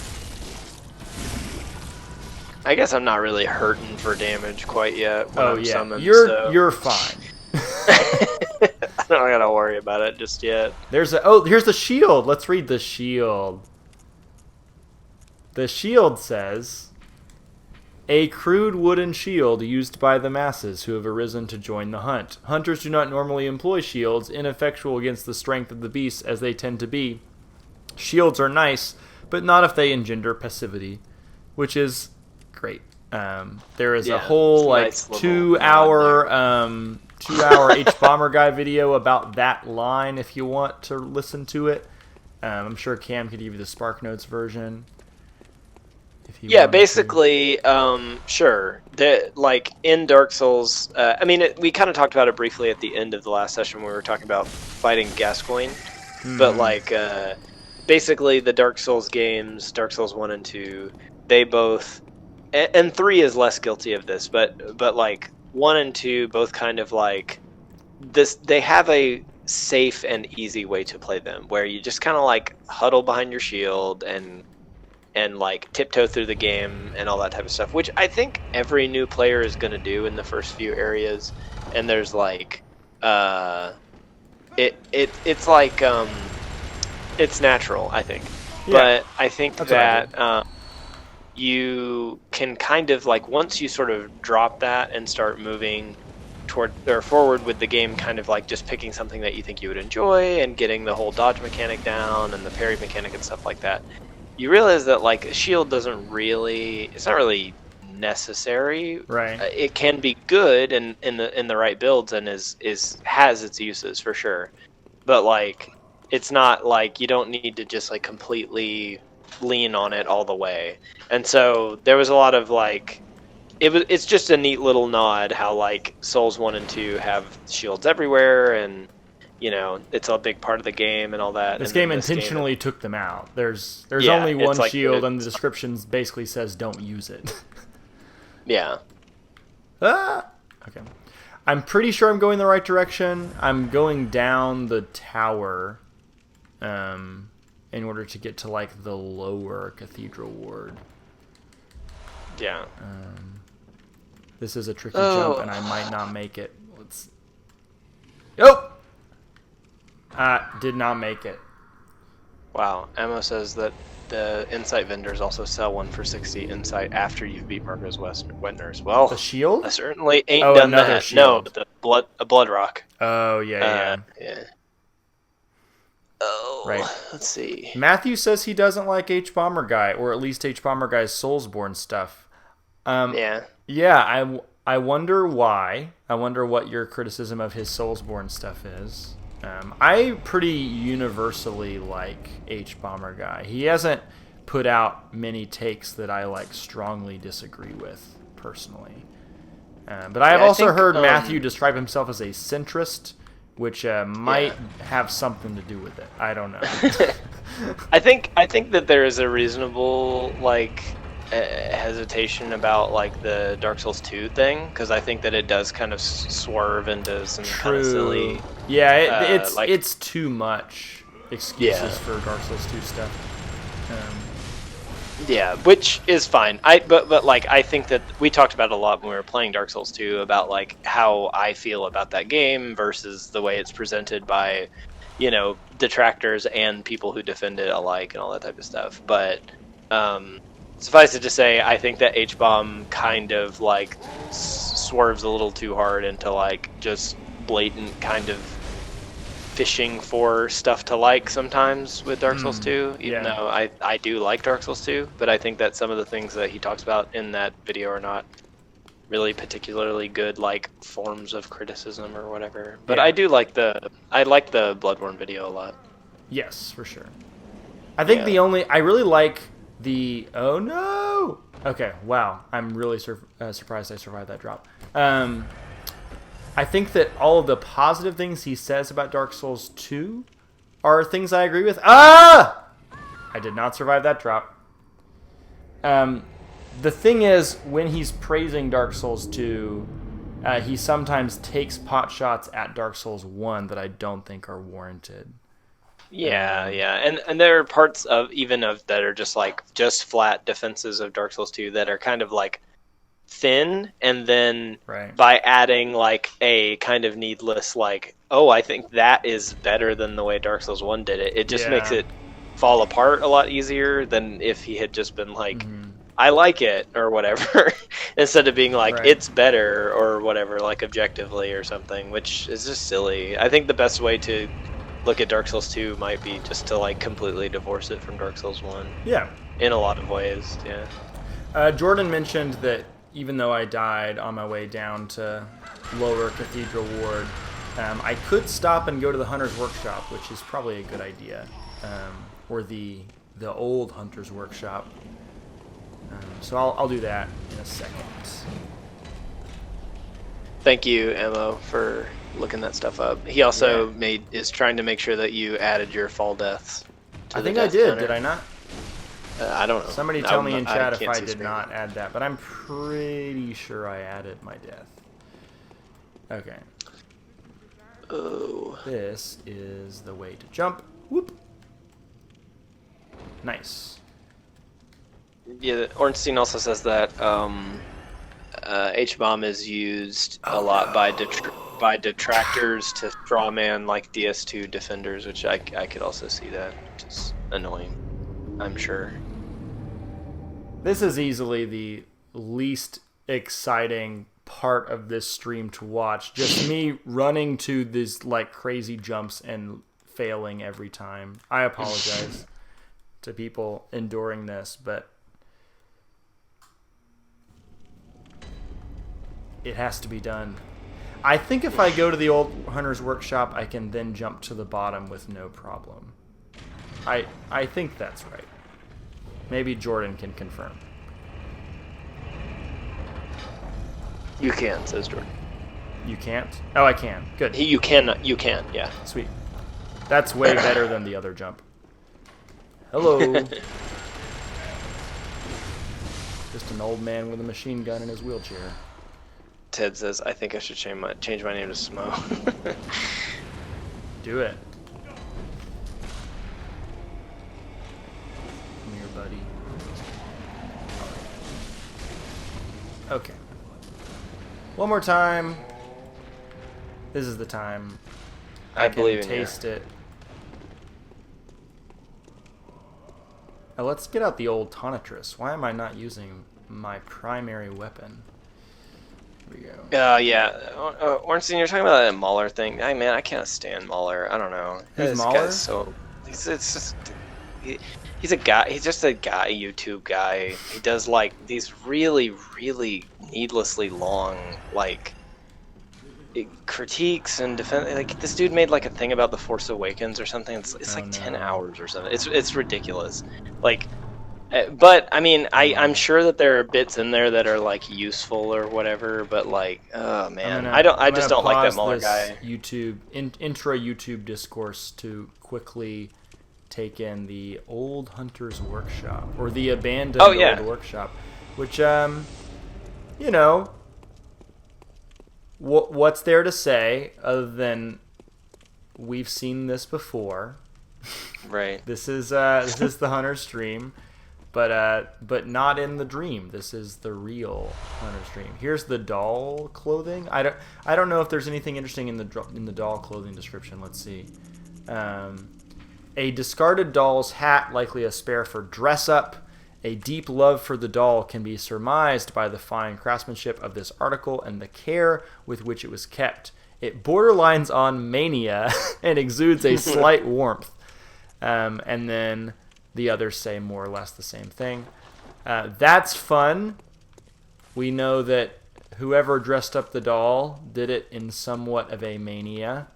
I guess I'm not really hurting for damage quite yet when
Oh
I'm
yeah.
summoned,
You're
so
you're fine.
I don't gotta worry about it just yet.
Here's the shield. Let's read the shield. The shield says, a crude wooden shield used by the masses who have arisen to join the hunt. Hunters do not normally employ shields, ineffectual against the strength of the beasts as they tend to be. Shields are nice, but not if they engender passivity, which is great. There is a
Yeah,
whole
it's a
like
nice little
2-hour H Bomber Guy video about that line if you want to listen to it. I'm sure Cam could give you the Spark Notes version. If he
Yeah,
wanted to.
basically, sure. Like in Dark Souls, I mean, we kind of talked about it briefly at the end of the last session when we were talking about fighting Gascoigne, but like, basically the Dark Souls games, Dark Souls 1 and 2, they both, and 3 is less guilty of this, but like 1 and 2 both kind of like this. They have a safe and easy way to play them, where you just kind of like huddle behind your shield and like tiptoe through the game and all that type of stuff, which I think every new player is going to do in the first few areas. And there's like it's like it's natural, I think.
Yeah,
but I think
that's what I
that you can kind of like, once you sort of drop that and start moving toward or forward with the game, kind of like just picking something that you think you would enjoy and getting the whole dodge mechanic down and the parry mechanic and stuff like that, you realize that like a shield doesn't really, it's not really necessary.
Right.
It can be good and in the right builds and has its uses for sure, but like it's not like you don't need to just like completely lean on it all the way. And so there was a lot of like, it's just a neat little nod how like Souls 1 and 2 have shields everywhere, and you know, it's a big part of the game and all that.
This
and
game
this
intentionally took them out. There's
Yeah,
only
it's
one
like
shield, and the descriptions basically says don't use it.
Yeah.
Okay. I'm pretty sure I'm going the right direction. I'm going down the tower in order to get to like the lower Cathedral Ward.
Yeah.
This is a tricky jump, and I might not make it. Let's. Oh! Did not make it.
Wow. Ammo says that the Insight vendors also sell one for 60 Insight after you've beat Marco's Wetners. Well,
The shield?
I certainly ain't
Oh,
done
another
that.
shield.
No, a blood rock.
Oh, yeah.
Yeah. Oh,
Right.
Let's see.
Matthew says he doesn't like H Bomber Guy, or at least H Bomber Guy's Soulsborne stuff.
Yeah.
Yeah, I wonder why. I wonder what your criticism of his Soulsborne stuff is. I pretty universally like H Bomber Guy. He hasn't put out many takes that I like strongly disagree with personally. But I have
Yeah, I
also
think,
heard Matthew describe himself as a centrist, which might have something to do with it. I don't know.
I think that there is a reasonable like hesitation about like the Dark Souls 2 thing, because I think that it does kind of swerve into some kind of silly.
Yeah,
like,
it's too much excuses for Dark Souls 2 stuff.
Yeah, which is fine. But like I think that we talked about it a lot when we were playing Dark Souls 2 about like how I feel about that game versus the way it's presented by, you know, detractors and people who defend it alike and all that type of stuff. But suffice it to say, I think that H-Bomb kind of like swerves a little too hard into like just blatant kind of fishing for stuff to like sometimes with Dark Souls 2, even though I do like Dark Souls 2, but I think that some of the things that he talks about in that video are not really particularly good like forms of criticism or whatever. But I do like the Bloodborne video a lot.
Yes, for sure. I think I really like the oh no. Okay, wow. I'm really surprised I survived that drop. I think that all of the positive things he says about Dark Souls 2 are things I agree with. I did not survive that drop. The thing is, when he's praising Dark Souls 2, he sometimes takes pot shots at Dark Souls 1 that I don't think are warranted.
Yeah, and there are parts of that are just flat defenses of Dark Souls 2 that are kind of like thin, and then by adding like a kind of needless like, oh, I think that is better than the way Dark Souls 1 did it, it just makes it fall apart a lot easier than if he had just been like, I like it or whatever, instead of being like it's better or whatever, like objectively or something, which is just silly. I think the best way to look at Dark Souls 2 might be just to like completely divorce it from Dark Souls 1.
Yeah.
In a lot of ways, yeah.
Jordan mentioned that even though I died on my way down to Lower Cathedral Ward, I could stop and go to the Hunter's Workshop, which is probably a good idea, or the old Hunter's Workshop. So I'll do that in a second.
Thank you, Emo, for looking that stuff up. He also is trying to make sure that you added your fall deaths.
I think I did. Did I not?
I don't know.
Somebody tell me in chat if I did not add that, but I'm pretty sure I added my death. Okay.
Oh.
This is the way to jump. Whoop. Nice.
Yeah, Ornstein also says that H-bomb is used a lot by detractors to strawman like DS2 defenders, which I could also see that, which is annoying, I'm sure.
This is easily the least exciting part of this stream to watch. Just me running to these like crazy jumps and failing every time. I apologize to people enduring this, but it has to be done. I think if I go to the old Hunter's Workshop, I can then jump to the bottom with no problem. I think that's right. Maybe Jordan can confirm.
You can, says Jordan.
You can't? Oh, I can. Good.
You can, yeah.
Sweet. That's way better than the other jump. Hello. Just an old man with a machine gun in his wheelchair.
Ted says, I think I should change my name to Smo.
Do it. Come here, buddy. Okay. One more time. This is the time.
I believe in
taste it. Now let's get out the old Tonitrus. Why am I not using my primary weapon? Here we go.
Yeah. Ornstein, you're talking about that Mauler thing. Man, I can't stand Mauler. I don't know.
Who's
This
Mauler?
guy's so... He's a guy. He's just a guy, YouTube guy. He does like these really, really needlessly long like critiques and defense. Like this dude made like a thing about the Force Awakens or something. It's like 10 hours or something. It's ridiculous. Like, but I mean, I'm sure that there are bits in there that are like useful or whatever. But like, oh man, I just don't like that Mauler guy.
YouTube intra YouTube discourse to quickly take in the old Hunter's Workshop, or the abandoned old workshop, which you know, what's there to say other than we've seen this before.
Right.
This is the Hunter's dream, but not in the dream. This is the real Hunter's dream. Here's the doll clothing. I don't know if there's anything interesting in the doll clothing description. Let's see. A discarded doll's hat, likely a spare for dress-up. A deep love for the doll can be surmised by the fine craftsmanship of this article and the care with which it was kept. It borderlines on mania and exudes a slight warmth. And then the others say more or less the same thing. That's fun. We know that whoever dressed up the doll did it in somewhat of a mania.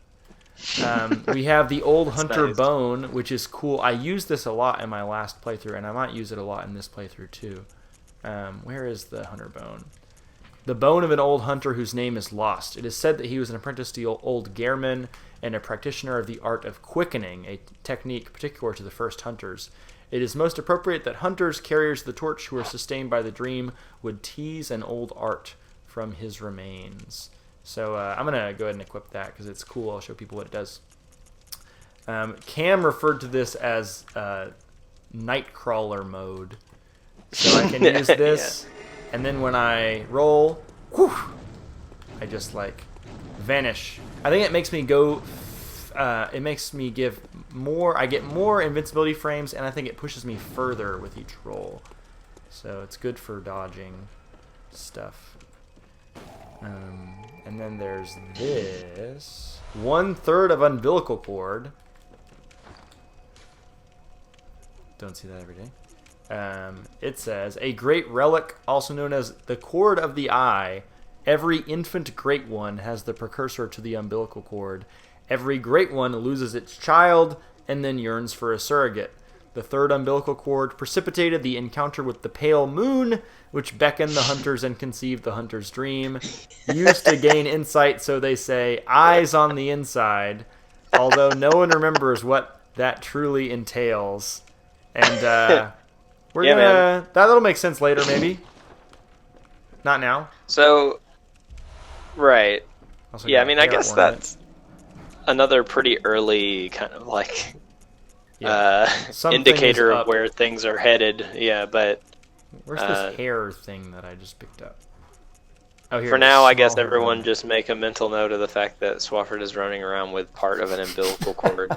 We have the old Hunter bone, which is cool. I used this a lot in my last playthrough, and I might use it a lot in this playthrough too. Where is the Hunter bone? The bone of an old hunter whose name is lost. It is said that he was an apprentice to old Gehrman and a practitioner of the art of quickening, a technique particular to the first hunters. It is most appropriate that hunters, carriers of the torch who are sustained by the dream, would tease an old art from his remains. So I'm going to go ahead and equip that because it's cool. I'll show people what it does. Cam referred to this as Nightcrawler mode. So I can use this, and then when I roll, whew, I just like vanish. I think it makes me go, it makes me give more, I get more invincibility frames, and I think it pushes me further with each roll. So it's good for dodging stuff. And then there's this 1/3 of umbilical cord. Don't see that every day. it says, a great relic, also known as the cord of the eye. Every infant great one has the precursor to the umbilical cord. Every great one loses its child and then yearns for a surrogate. The third umbilical cord precipitated the encounter with the pale moon, which beckoned the hunters and conceived the hunter's dream. Used to gain insight, so they say, eyes on the inside, although no one remembers what that truly entails. And we're
Yeah,
gonna
man.
that'll make sense later, maybe. Not now.
So, right.
Also
Yeah, I
got
mean,
a
I
hair
guess
ornament.
that's another pretty early kind of like
Something is
indicator
up.
of where things are headed. Yeah, but
Where's this hair thing that I just picked up? Oh, here
for
it is.
now, I guess
Small hair
everyone
ornament.
just make a mental note of the fact that Swafford is running around with part of an umbilical cord.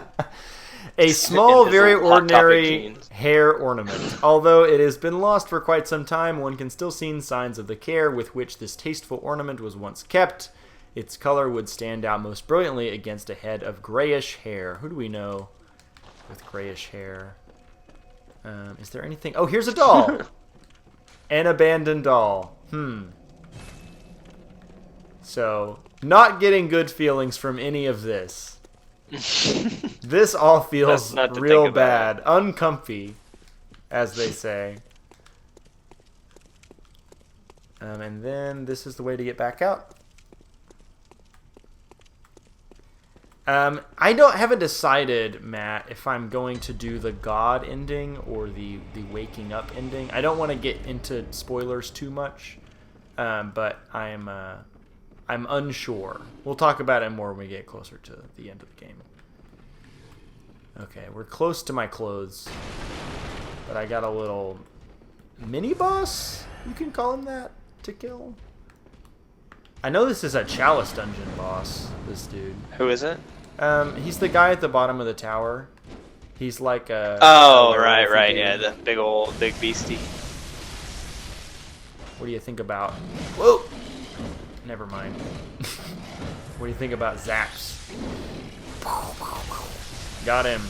A small,
in his
very
little Hot Topic
ordinary
jeans.
hair ornament. Although it has been lost for quite some time, one can still see signs of the care with which this tasteful ornament was once kept. Its color would stand out most brilliantly against a head of grayish hair. Who do we know with grayish hair? Is there anything? Oh, here's a doll! An abandoned doll. So, not getting good feelings from any of this. This all feels
That's not to
real
think about.
bad. Uncomfy, as they say. And then this is the way to get back out. haven't decided, Matt, if I'm going to do the God ending or the waking up ending. I don't want to get into spoilers too much, but I'm unsure. We'll talk about it more when we get closer to the end of the game. Okay, we're close to my clothes, but I got a little mini boss, you can call him that, to kill. I know this is a Chalice dungeon boss, this dude.
Who is it?
He's the guy at the bottom of the tower. He's like a...
Oh,
a
right,
werewolfy dude.
yeah, the big beastie.
What do you think about... Whoa! Never mind. What do you think about zaps? Got him.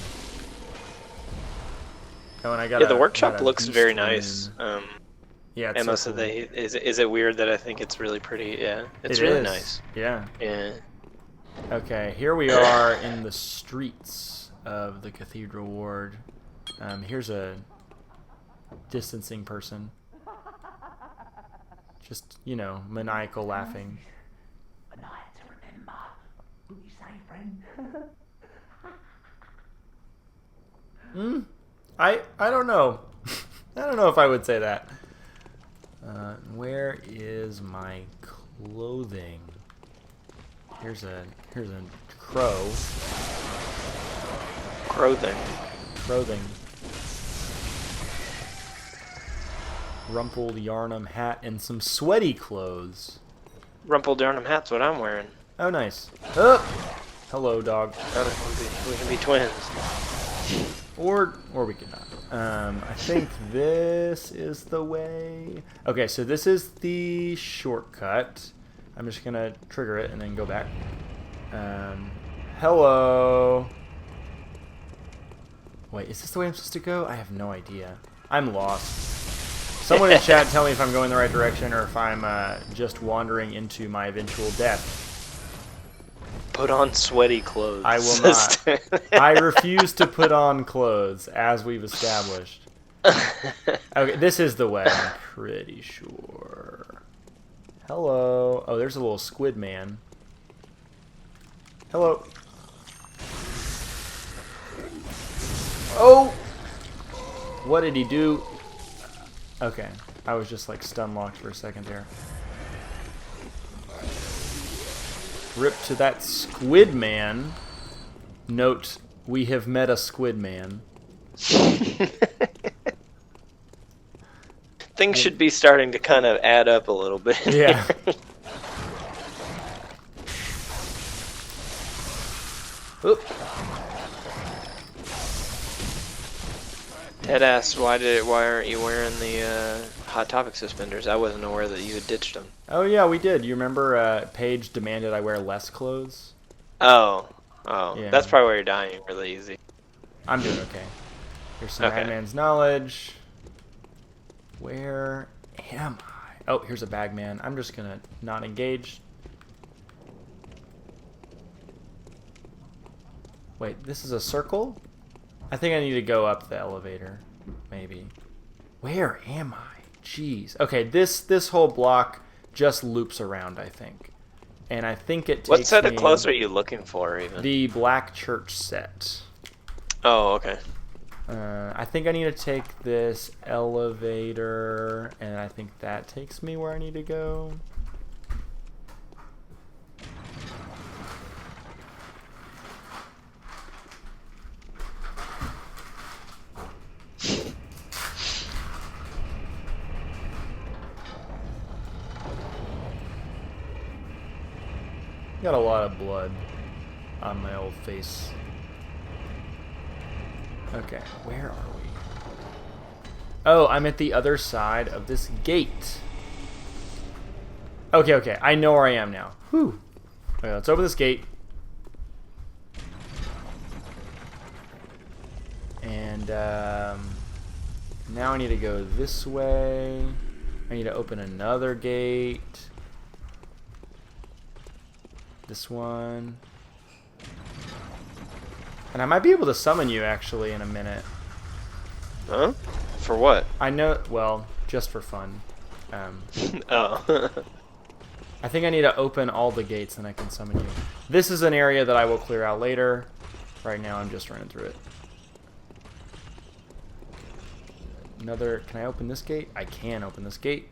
Oh, and I got
The workshop
got a
looks
beast
very
rune.
nice.
Yeah, it's
Emma
so
said
cool.
that is it weird that I think it's really pretty? Yeah, it's
It
really
is.
nice.
Yeah.
Yeah.
Okay, here we are in the streets of the Cathedral Ward. Here's a distancing person. Just, maniacal laughing.
A night to remember. Will you say, friend?
I don't know. I don't know if I would say that. Where is my clothing? Here's a crow.
Clothing.
Rumpled Yarnum hat and some sweaty clothes.
Rumpled Yarnum hat's what I'm wearing.
Oh, nice. Oh! Hello, dog.
We can be twins.
Or we could not. I think this is the way. Okay, so this is the shortcut. I'm just gonna trigger it and then go back. Hello. Wait, is this the way I'm supposed to go? I have no idea. I'm lost. Someone in chat tell me if I'm going the right direction or if I'm just wandering into my eventual death.
Put on sweaty clothes.
I will not. I refuse to put on clothes, as we've established. Okay, this is the way, I'm pretty sure. Hello. Oh, there's a little squid man. Hello. Oh! What did he do? Okay, I was just like stun locked for a second there. Rip to that squid man. Note, we have met a squid man.
Things should be starting to kind of add up a little bit.
Yeah. Oop.
Ted asked, why aren't you wearing the Hot Topic suspenders? I wasn't aware that you had ditched them.
Oh yeah, we did. You remember Paige demanded I wear less clothes?
Oh.
Yeah.
That's probably why you're dying really easy.
I'm doing okay. Here's some
Okay.
Madman's knowledge. Where am I? Oh, here's a bagman. I'm just gonna not engage. Wait, this is a circle? I think I need to go up the elevator. Maybe. Where am I? Jeez. Okay, this whole block just loops around, I think. And I think it takes
What set of
me
clothes are you looking for, even?
the black church set.
Oh, okay.
I think I need to take this elevator, and I think that takes me where I need to go. Got a lot of blood on my old face. Okay, where are we? Oh, I'm at the other side of this gate. Okay, I know where I am now. Whew. Okay, let's open this gate. And now I need to go this way. I need to open another gate. This one. And I might be able to summon you, actually, in a minute.
Huh? For what?
I know, well, just for fun.
Oh.
I think I need to open all the gates and I can summon you. This is an area that I will clear out later. Right now I'm just running through it. Another, can I open this gate? I can open this gate.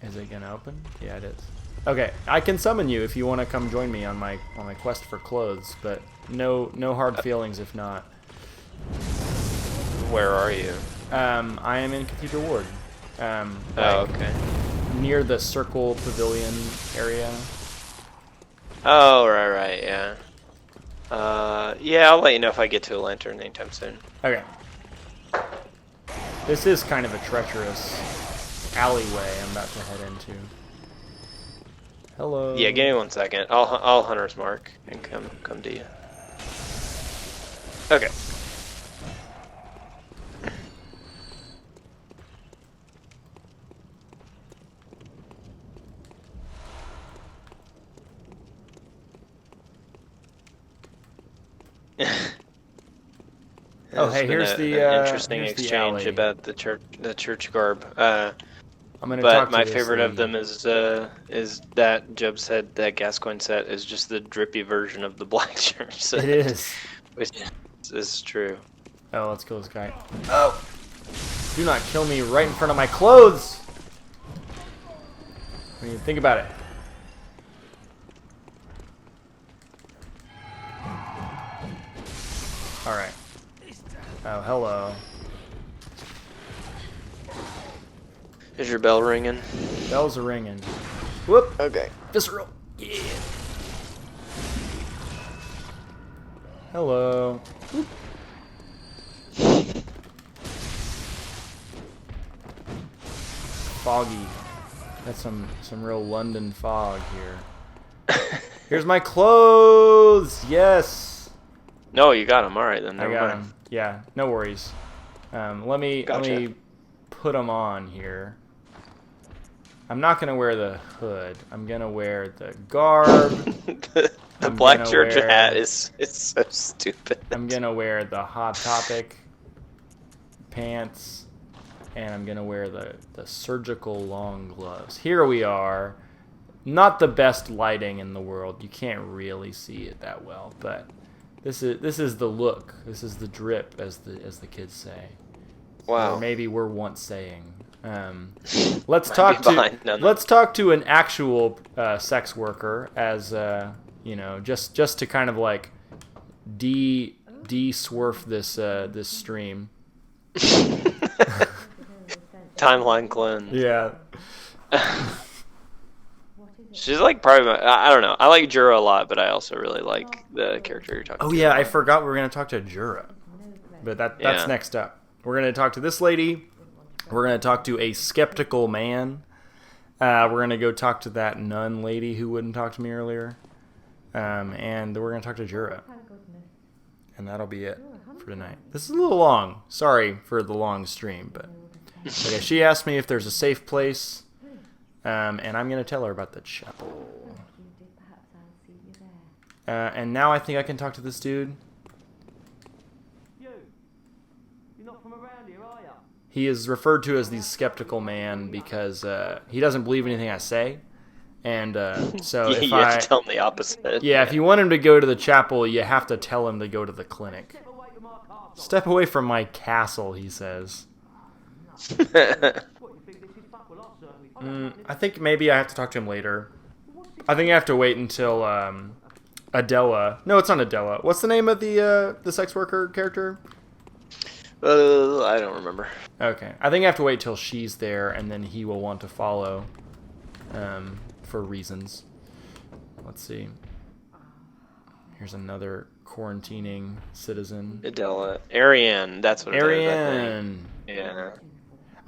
Is it gonna open? Yeah, it is. Okay, I can summon you if you want to come join me on my quest for clothes, but no hard feelings if not.
Where are you?
I am in Cathedral Ward.
Okay.
Near the Circle Pavilion area.
Oh, right, yeah. Yeah, I'll let you know if I get to a lantern anytime soon.
Okay. This is kind of a treacherous alleyway I'm about to head into. Hello.
Yeah, give me 1 second. I'll Hunter's Mark and come to you. Okay.
Oh, hey, here's the
interesting
here's the
exchange
alley.
about the church garb.
I'm gonna talk
But
to
my
this
favorite of
lady.
them is that Jub said that Gascoigne set is just the drippy version of the black church set.
It is.
Which is true.
Oh, let's kill this guy. Oh! Do not kill me right in front of my clothes! I mean, think about it. Alright. Oh, hello.
Is your bell ringing?
Bells are ringing. Whoop!
Okay.
Visceral! Yeah! Hello. Whoop. Foggy. That's some real London fog here. Here's my clothes! Yes!
No, you got him. All right, then.
I
Never
got
mind.
them. Yeah, no worries. Let me
Gotcha.
put them on here. I'm not gonna wear the hood. I'm gonna wear the garb.
the
I'm
black
gonna
church
wear-
hat is so stupid.
I'm gonna wear the Hot Topic pants, and I'm gonna wear the surgical long gloves. Here we are. Not the best lighting in the world. You can't really see it that well, but this is the look. This is the drip, as the kids say.
Wow.
Or maybe we're once saying. Let's
Might
talk
be
to
behind none.
let's talk to an actual sex worker, as just to kind of like de-swerf this stream.
Timeline cleanse.
Yeah.
She's like probably I don't know. I like Jura a lot, but I also really like the character you're talking
Oh
to.
yeah, I forgot we were gonna talk to Jura, but that's
Yeah.
next up. We're gonna talk to this lady. We're gonna talk to a skeptical man. We're gonna go talk to that nun lady who wouldn't talk to me earlier, and we're gonna talk to Jura. and that'll be it for tonight. This is a little long. Sorry for the long stream, but okay. She asked me if there's a safe place, and I'm gonna tell her about the chapel. And now I think I can talk to this dude.
You're not from around here, are you?
He is referred to as the skeptical man because he doesn't believe anything I say. And so
Yeah,
if
you have to tell him the opposite.
Yeah, if you want him to go to the chapel, you have to tell him to go to the clinic. Step away from my castle, he says. I think maybe I have to talk to him later. I think I have to wait until Adela. No, it's not Adela. What's the name of the sex worker character?
I don't remember.
Okay, I think I have to wait till she's there, and then he will want to follow, for reasons. Let's see. Here's another quarantining citizen.
Adela. Ariane, that's what it is, I
Ariane.
think. Yeah.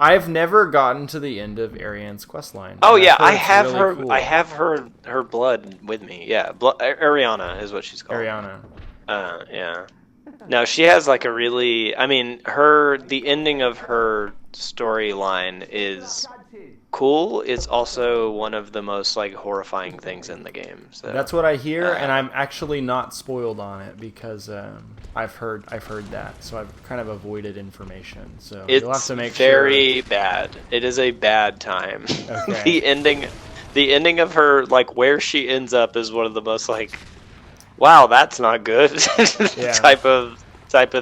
I've never gotten to the end of Ariane's questline.
Oh yeah,
I
I have
really
her.
cool.
I have her blood with me. Yeah, Ariana is what she's called.
Ariana.
Yeah. No, she has like a really. I mean, the ending of her storyline is cool. It's also one of the most like horrifying things in the game. So
That's what I hear, and I'm actually not spoiled on it because I've heard that, so I've kind of avoided information. So you'll have to make
very bad. It is a bad time.
Okay.
The ending of her, like where she ends up, is one of the most like, wow, that's not good
Yeah.
type of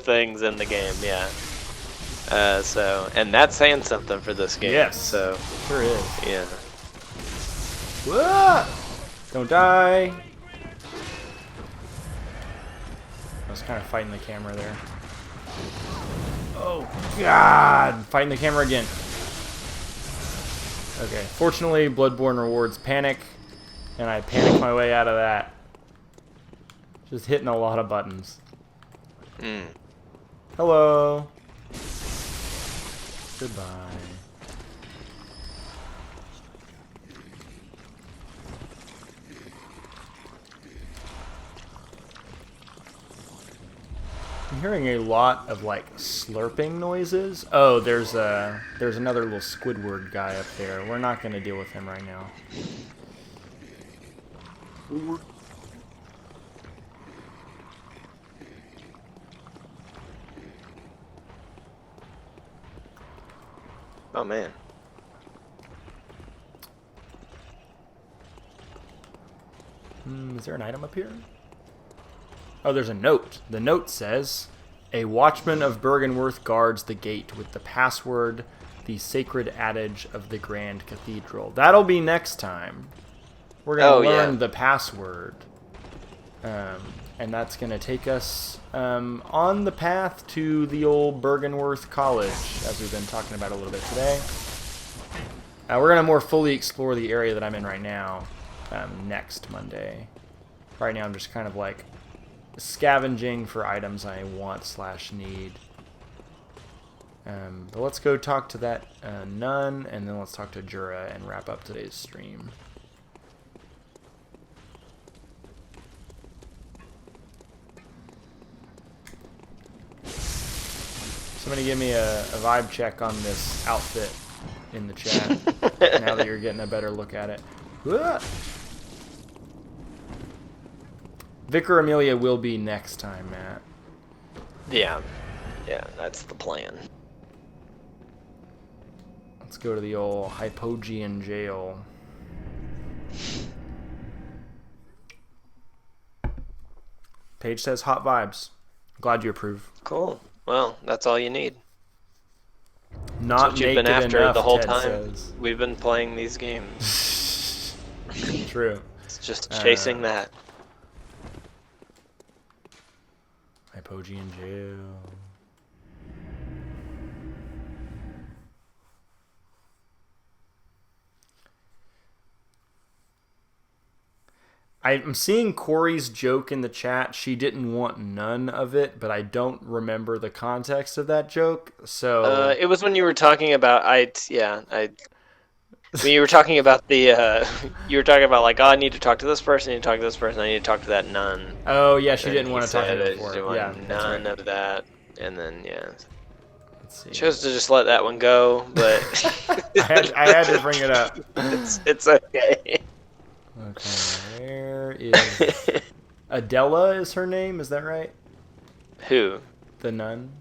things in the game. Yeah. And that's saying something for this game.
Yes.
So
Sure is.
yeah.
Whoa! Don't die. I was kind of fighting the camera there. Oh God! Fighting the camera again. Okay. Fortunately, Bloodborne rewards panic, and I panicked my way out of that. Just hitting a lot of buttons. Hello. Goodbye. I'm hearing a lot of like slurping noises. Oh, there's another little Squidward guy up there. We're not going to deal with him right now.
Oh man.
Is there an item up here? Oh, there's a note. The note says, "A watchman of Bergenworth guards the gate with the password, the sacred adage of the Grand Cathedral." That'll be next time. We're going to learn the password. And that's going to take us on the path to the old Bergenworth College, as we've been talking about a little bit today. We're going to more fully explore the area that I'm in right now next Monday. Right now I'm just kind of like scavenging for items I want/need. But let's go talk to that nun, and then let's talk to Jura and wrap up today's stream. Somebody give me a vibe check on this outfit in the chat, now that you're getting a better look at it. Whoa! Vicar Amelia will be next time, Matt.
Yeah. Yeah, that's the plan.
Let's go to the old Hypogean jail. Paige says hot vibes. Glad you approve.
Cool. Well, that's all you need.
Not
That's what you've been
naked
after
enough,
the whole
Ted
time.
says.
We've been playing these games.
True.
It's just chasing that.
Hypogean jail. I'm seeing Corey's joke in the chat. She didn't want none of it, but I don't remember the context of that joke. So
It was when you were talking about When you were talking about the, you were talking about like, oh, I need to talk to this person, I need to talk to this person, I need to talk to that nun.
Oh yeah, she
And
didn't
he
want to talk to
said
him
it,
before.
she
Yeah,
wanted
that's
none
right.
of that, and then yeah,
Let's see.
chose to just let that one go, but
I had to bring it up.
it's okay.
Okay, where is Adela? Is her name? Is that right?
Who?
The nun.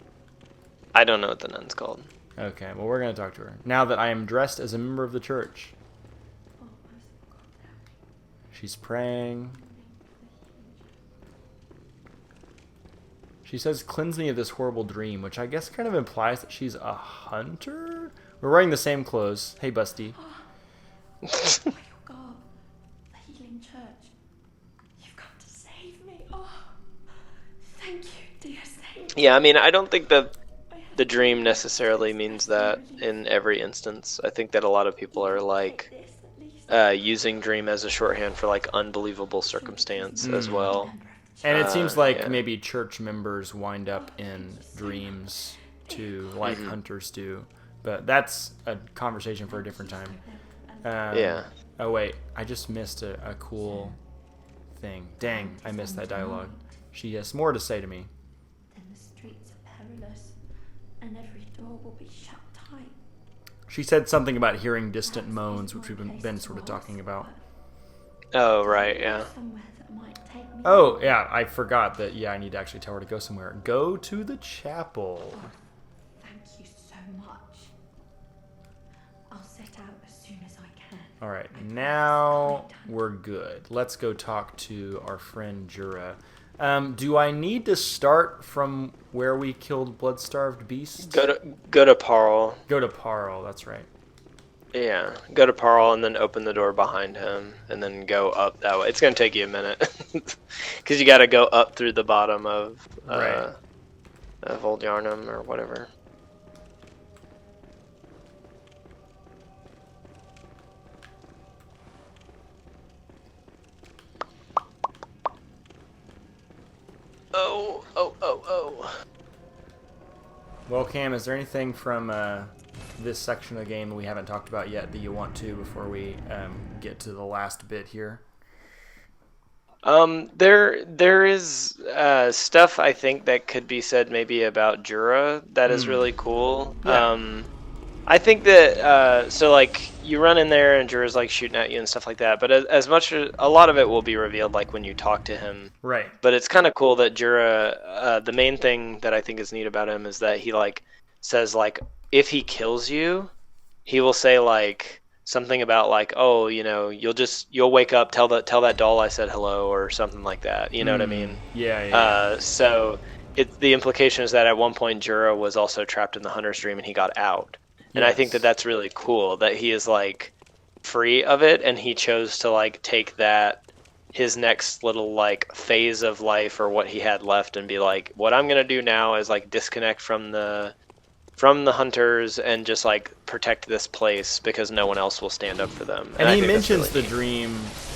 I don't know what the nun's called.
Okay, well we're gonna talk to her now that I am dressed as a member of the church. She's praying. She says, "Cleanse me of this horrible dream," which I guess kind of implies that she's a hunter. We're wearing the same clothes. Hey, Busty.
Oh my God, the healing church. You've come to save me. Oh, thank you, dear saint.
Yeah, I mean, I don't think that the dream necessarily means that in every instance. I think that a lot of people are like using dream as a shorthand for like unbelievable circumstance as well.
And it seems like
yeah.
maybe church members wind up in dreams too, like hunters do. But that's a conversation for a different time.
Yeah.
Oh wait, I just missed a cool thing. Dang, I missed that dialogue. She has more to say to me.
Then the streets are perilous, and every door will be shut tight.
She said something about hearing distant moans, which we've been sort of talking about.
Oh, right, yeah.
Somewhere that might take me.
Oh, yeah, I forgot that, yeah, I need to actually tell her to go somewhere. Go to the chapel.
Thank you so much. I'll set out as soon as I can.
All right, now we're good. Let's go talk to our friend Jura. Do I need to start from where we killed Blood-Starved Beast?
Go to Parl.
Go to Parl, that's right.
Yeah, go to Parl and then open the door behind him, and then go up that way. It's gonna take you a minute, because you got to go up through the bottom of Old Yarnum or whatever. Oh.
Well, Cam, is there anything from this section of the game that we haven't talked about yet that you want to before we get to the last bit here?
There is stuff I think that could be said maybe about Jura that is really cool.
Yeah.
I think that so like you run in there and Jura's like shooting at you and stuff like that, but as much as a lot of it will be revealed like when you talk to him.
Right.
But it's kind of cool that Jura, the main thing that I think is neat about him is that he like says like if he kills you, he will say like something about like, oh, you know, you'll wake up, tell that doll I said hello or something like that. You know what I mean?
Yeah.
So the implication is that at one point Jura was also trapped in the Hunter's Dream and he got out. And I think that that's really cool that he is like free of it and he chose to like take that his next little like phase of life or what he had left and be like, what I'm gonna do now is like disconnect from the hunters and just like protect this place because no one else will stand up for them.
And
I
he
think that's
mentions
really
the
neat.
dream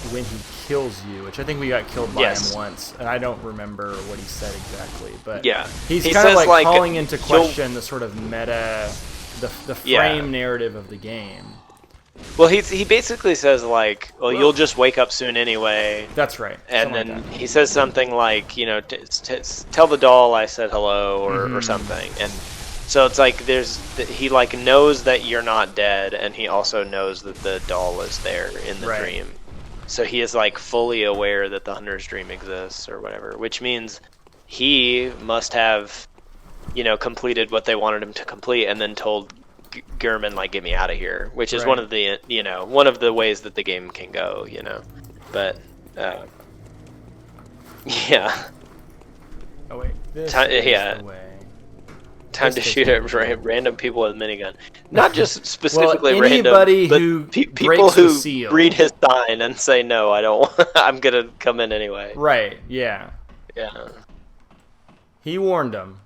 when he kills you, which I think we got killed by him once, and I don't remember what he said exactly, but
yeah,
he's
he
kind of
says,
like calling into question the sort of meta, the frame narrative of the game.
Well, he basically says like, well, you'll just wake up soon anyway.
That's right.
And then he says something like, you know, tell the doll I said hello or something. And so it's like he like knows that you're not dead, and he also knows that the doll is there in the dream. So he is like fully aware that the Hunter's Dream exists or whatever, which means he must have, you know, completed what they wanted him to complete and then told Gurman like, get me out of here, which is one of the, you know, one of the ways that the game can go, you know. But yeah.
Oh wait, this is the way.
Time to shoot at random people with a minigun. Not just specifically
anybody
random, but people who read his sign and say, no, I don't want, I'm going to come in anyway.
Right, yeah.
Yeah.
He warned them.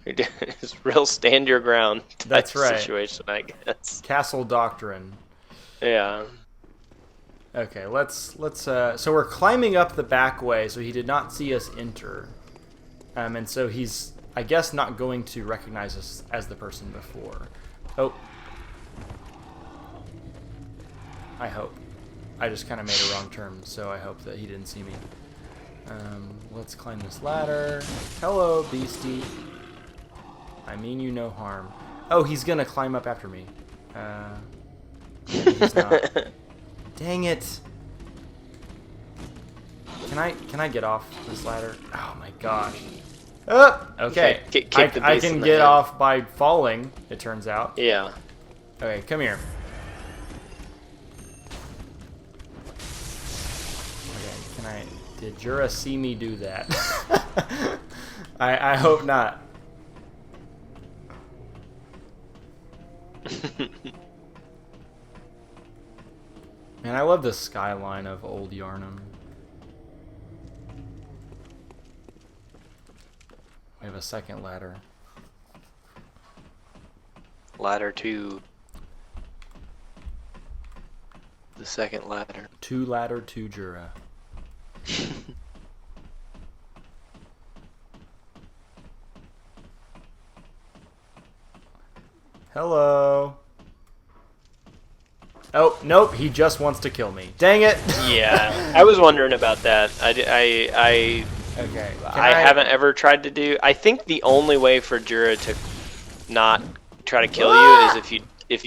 It's real stand your ground type situation, I guess.
Castle doctrine.
Yeah.
Okay, let's so we're climbing up the back way, so he did not see us enter. And so he's, I guess, not going to recognize us as the person before. Oh. I hope. I just kind of made a wrong turn, so I hope that he didn't see me. Let's climb this ladder. Hello, beastie. I mean you no harm. Oh, he's gonna climb up after me. He's not. Dang it. Can I get off this ladder? Oh my gosh. Okay. I can get off by falling, it turns out.
Yeah.
Okay, come here. Okay, did Jura see me do that? I hope not. Man, I love the skyline of Old Yarnum. We have a second ladder.
Ladder to the second ladder.
Two ladder to Jura. Hello. Oh, nope, he just wants to kill me. Dang it!
Yeah, I was wondering about that. Okay. I haven't ever tried to do. I think the only way for Jura to not try to kill you is if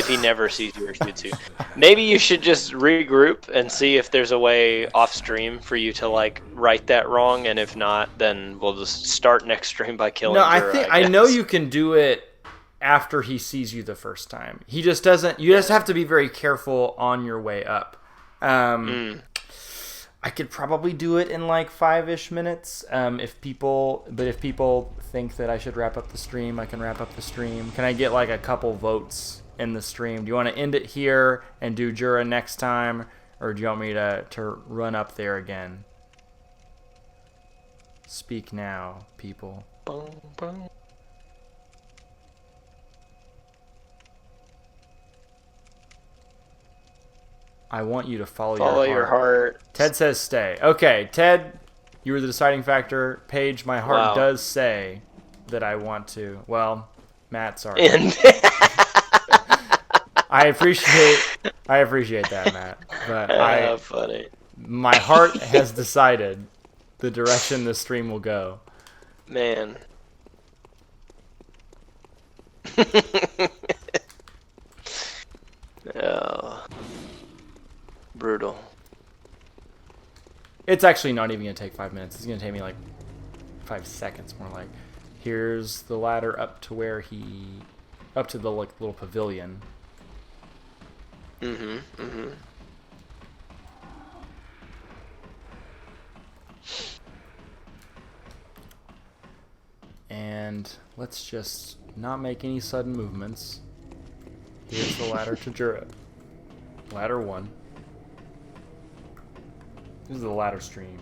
he never sees you or shoots you. Maybe you should just regroup and see if there's a way off stream for you to like right that wrong, and if not, then we'll just start next stream by killing Jura.
No, I know you can do it after he sees you the first time. He just doesn't. You just have to be very careful on your way up. I could probably do it in like 5-ish minutes. If people think that I should wrap up the stream, I can wrap up the stream. Can I get like a couple votes in the stream? Do you want to end it here and do Jura next time, or do you want me to run up there again? Speak now, people.
Boom, boom.
I want you to follow
your heart.
Ted says stay. Okay, Ted, you were the deciding factor. Paige, my heart does say that I want to. Well, Matt, sorry. I appreciate that, Matt. But
funny.
My heart has decided the direction the stream will go.
Man. Oh. Brutal.
It's actually not even going to take 5 minutes. It's going to take me like 5 seconds more. Like, here's the ladder up to up to the like little pavilion. And let's just not make any sudden movements. Here's the ladder to Jura. Ladder 1. This is the ladder stream.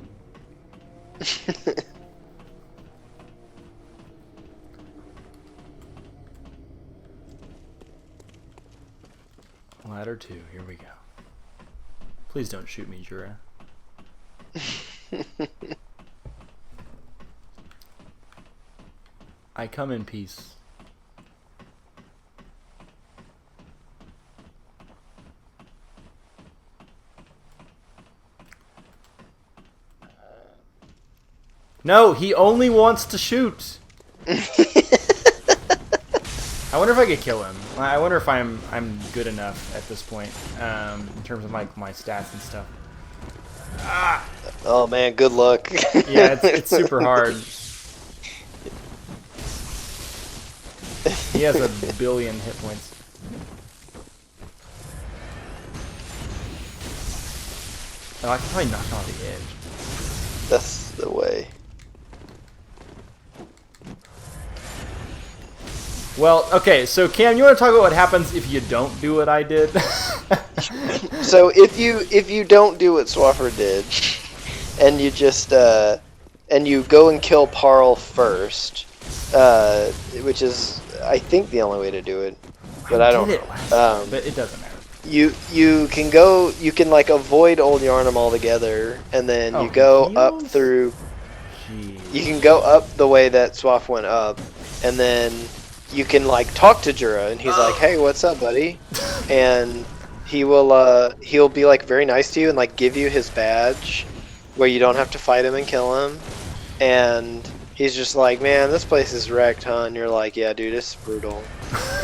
Ladder 2, here we go. Please don't shoot me, Jura. I come in peace. No, he only wants to shoot. I wonder if I could kill him. I wonder if I'm good enough at this point in terms of my stats and stuff. Ah!
Oh man, good luck.
Yeah, it's super hard. He has 1 billion hit points. Oh, I can probably knock him off the edge.
That's the way.
Well, okay, so Cam, you want to talk about what happens if you don't do what I did?
So if you don't do what Swaffer did, and you just and you go and kill Parl first, which is I think the only way to do it, but I don't know.
But it doesn't matter.
You can like avoid Old Yarnum altogether, and then you go up through. Jeez. You can go up the way that Swaff went up, and then you can like talk to Jura, and he's like, "Hey, what's up, buddy?" And
he'll be like very nice to you and like give you his badge where you don't have to fight him and kill him, and he's just like, man, this place is wrecked, huh? And you're like, yeah, dude, it's brutal.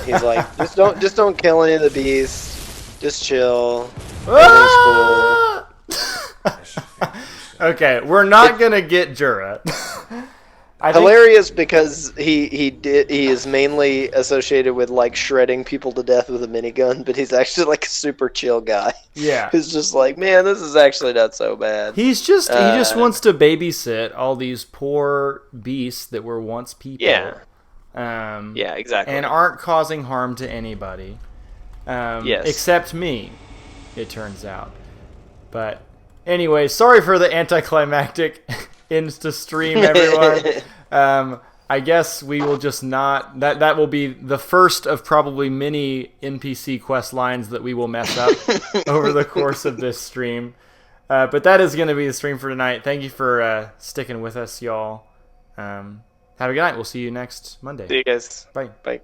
He's like, just don't kill any of the beasts, just chill. Everything's cool.
Okay, we're not gonna get Jura.
Hilarious because he is mainly associated with like shredding people to death with a minigun, but he's actually like a super chill guy.
Yeah,
who's just like, man, this is actually not so bad.
he just wants to babysit all these poor beasts that were once people.
Yeah.
Yeah,
exactly.
And aren't causing harm to anybody.
Yes.
Except me, it turns out. But anyway, sorry for the anticlimactic ends to stream, everyone. I guess we will just not... That will be the first of probably many NPC quest lines that we will mess up over the course of this stream. But that is going to be the stream for tonight. Thank you for sticking with us, y'all. Have a good night. We'll see you next Monday.
See you guys.
Bye.
Bye.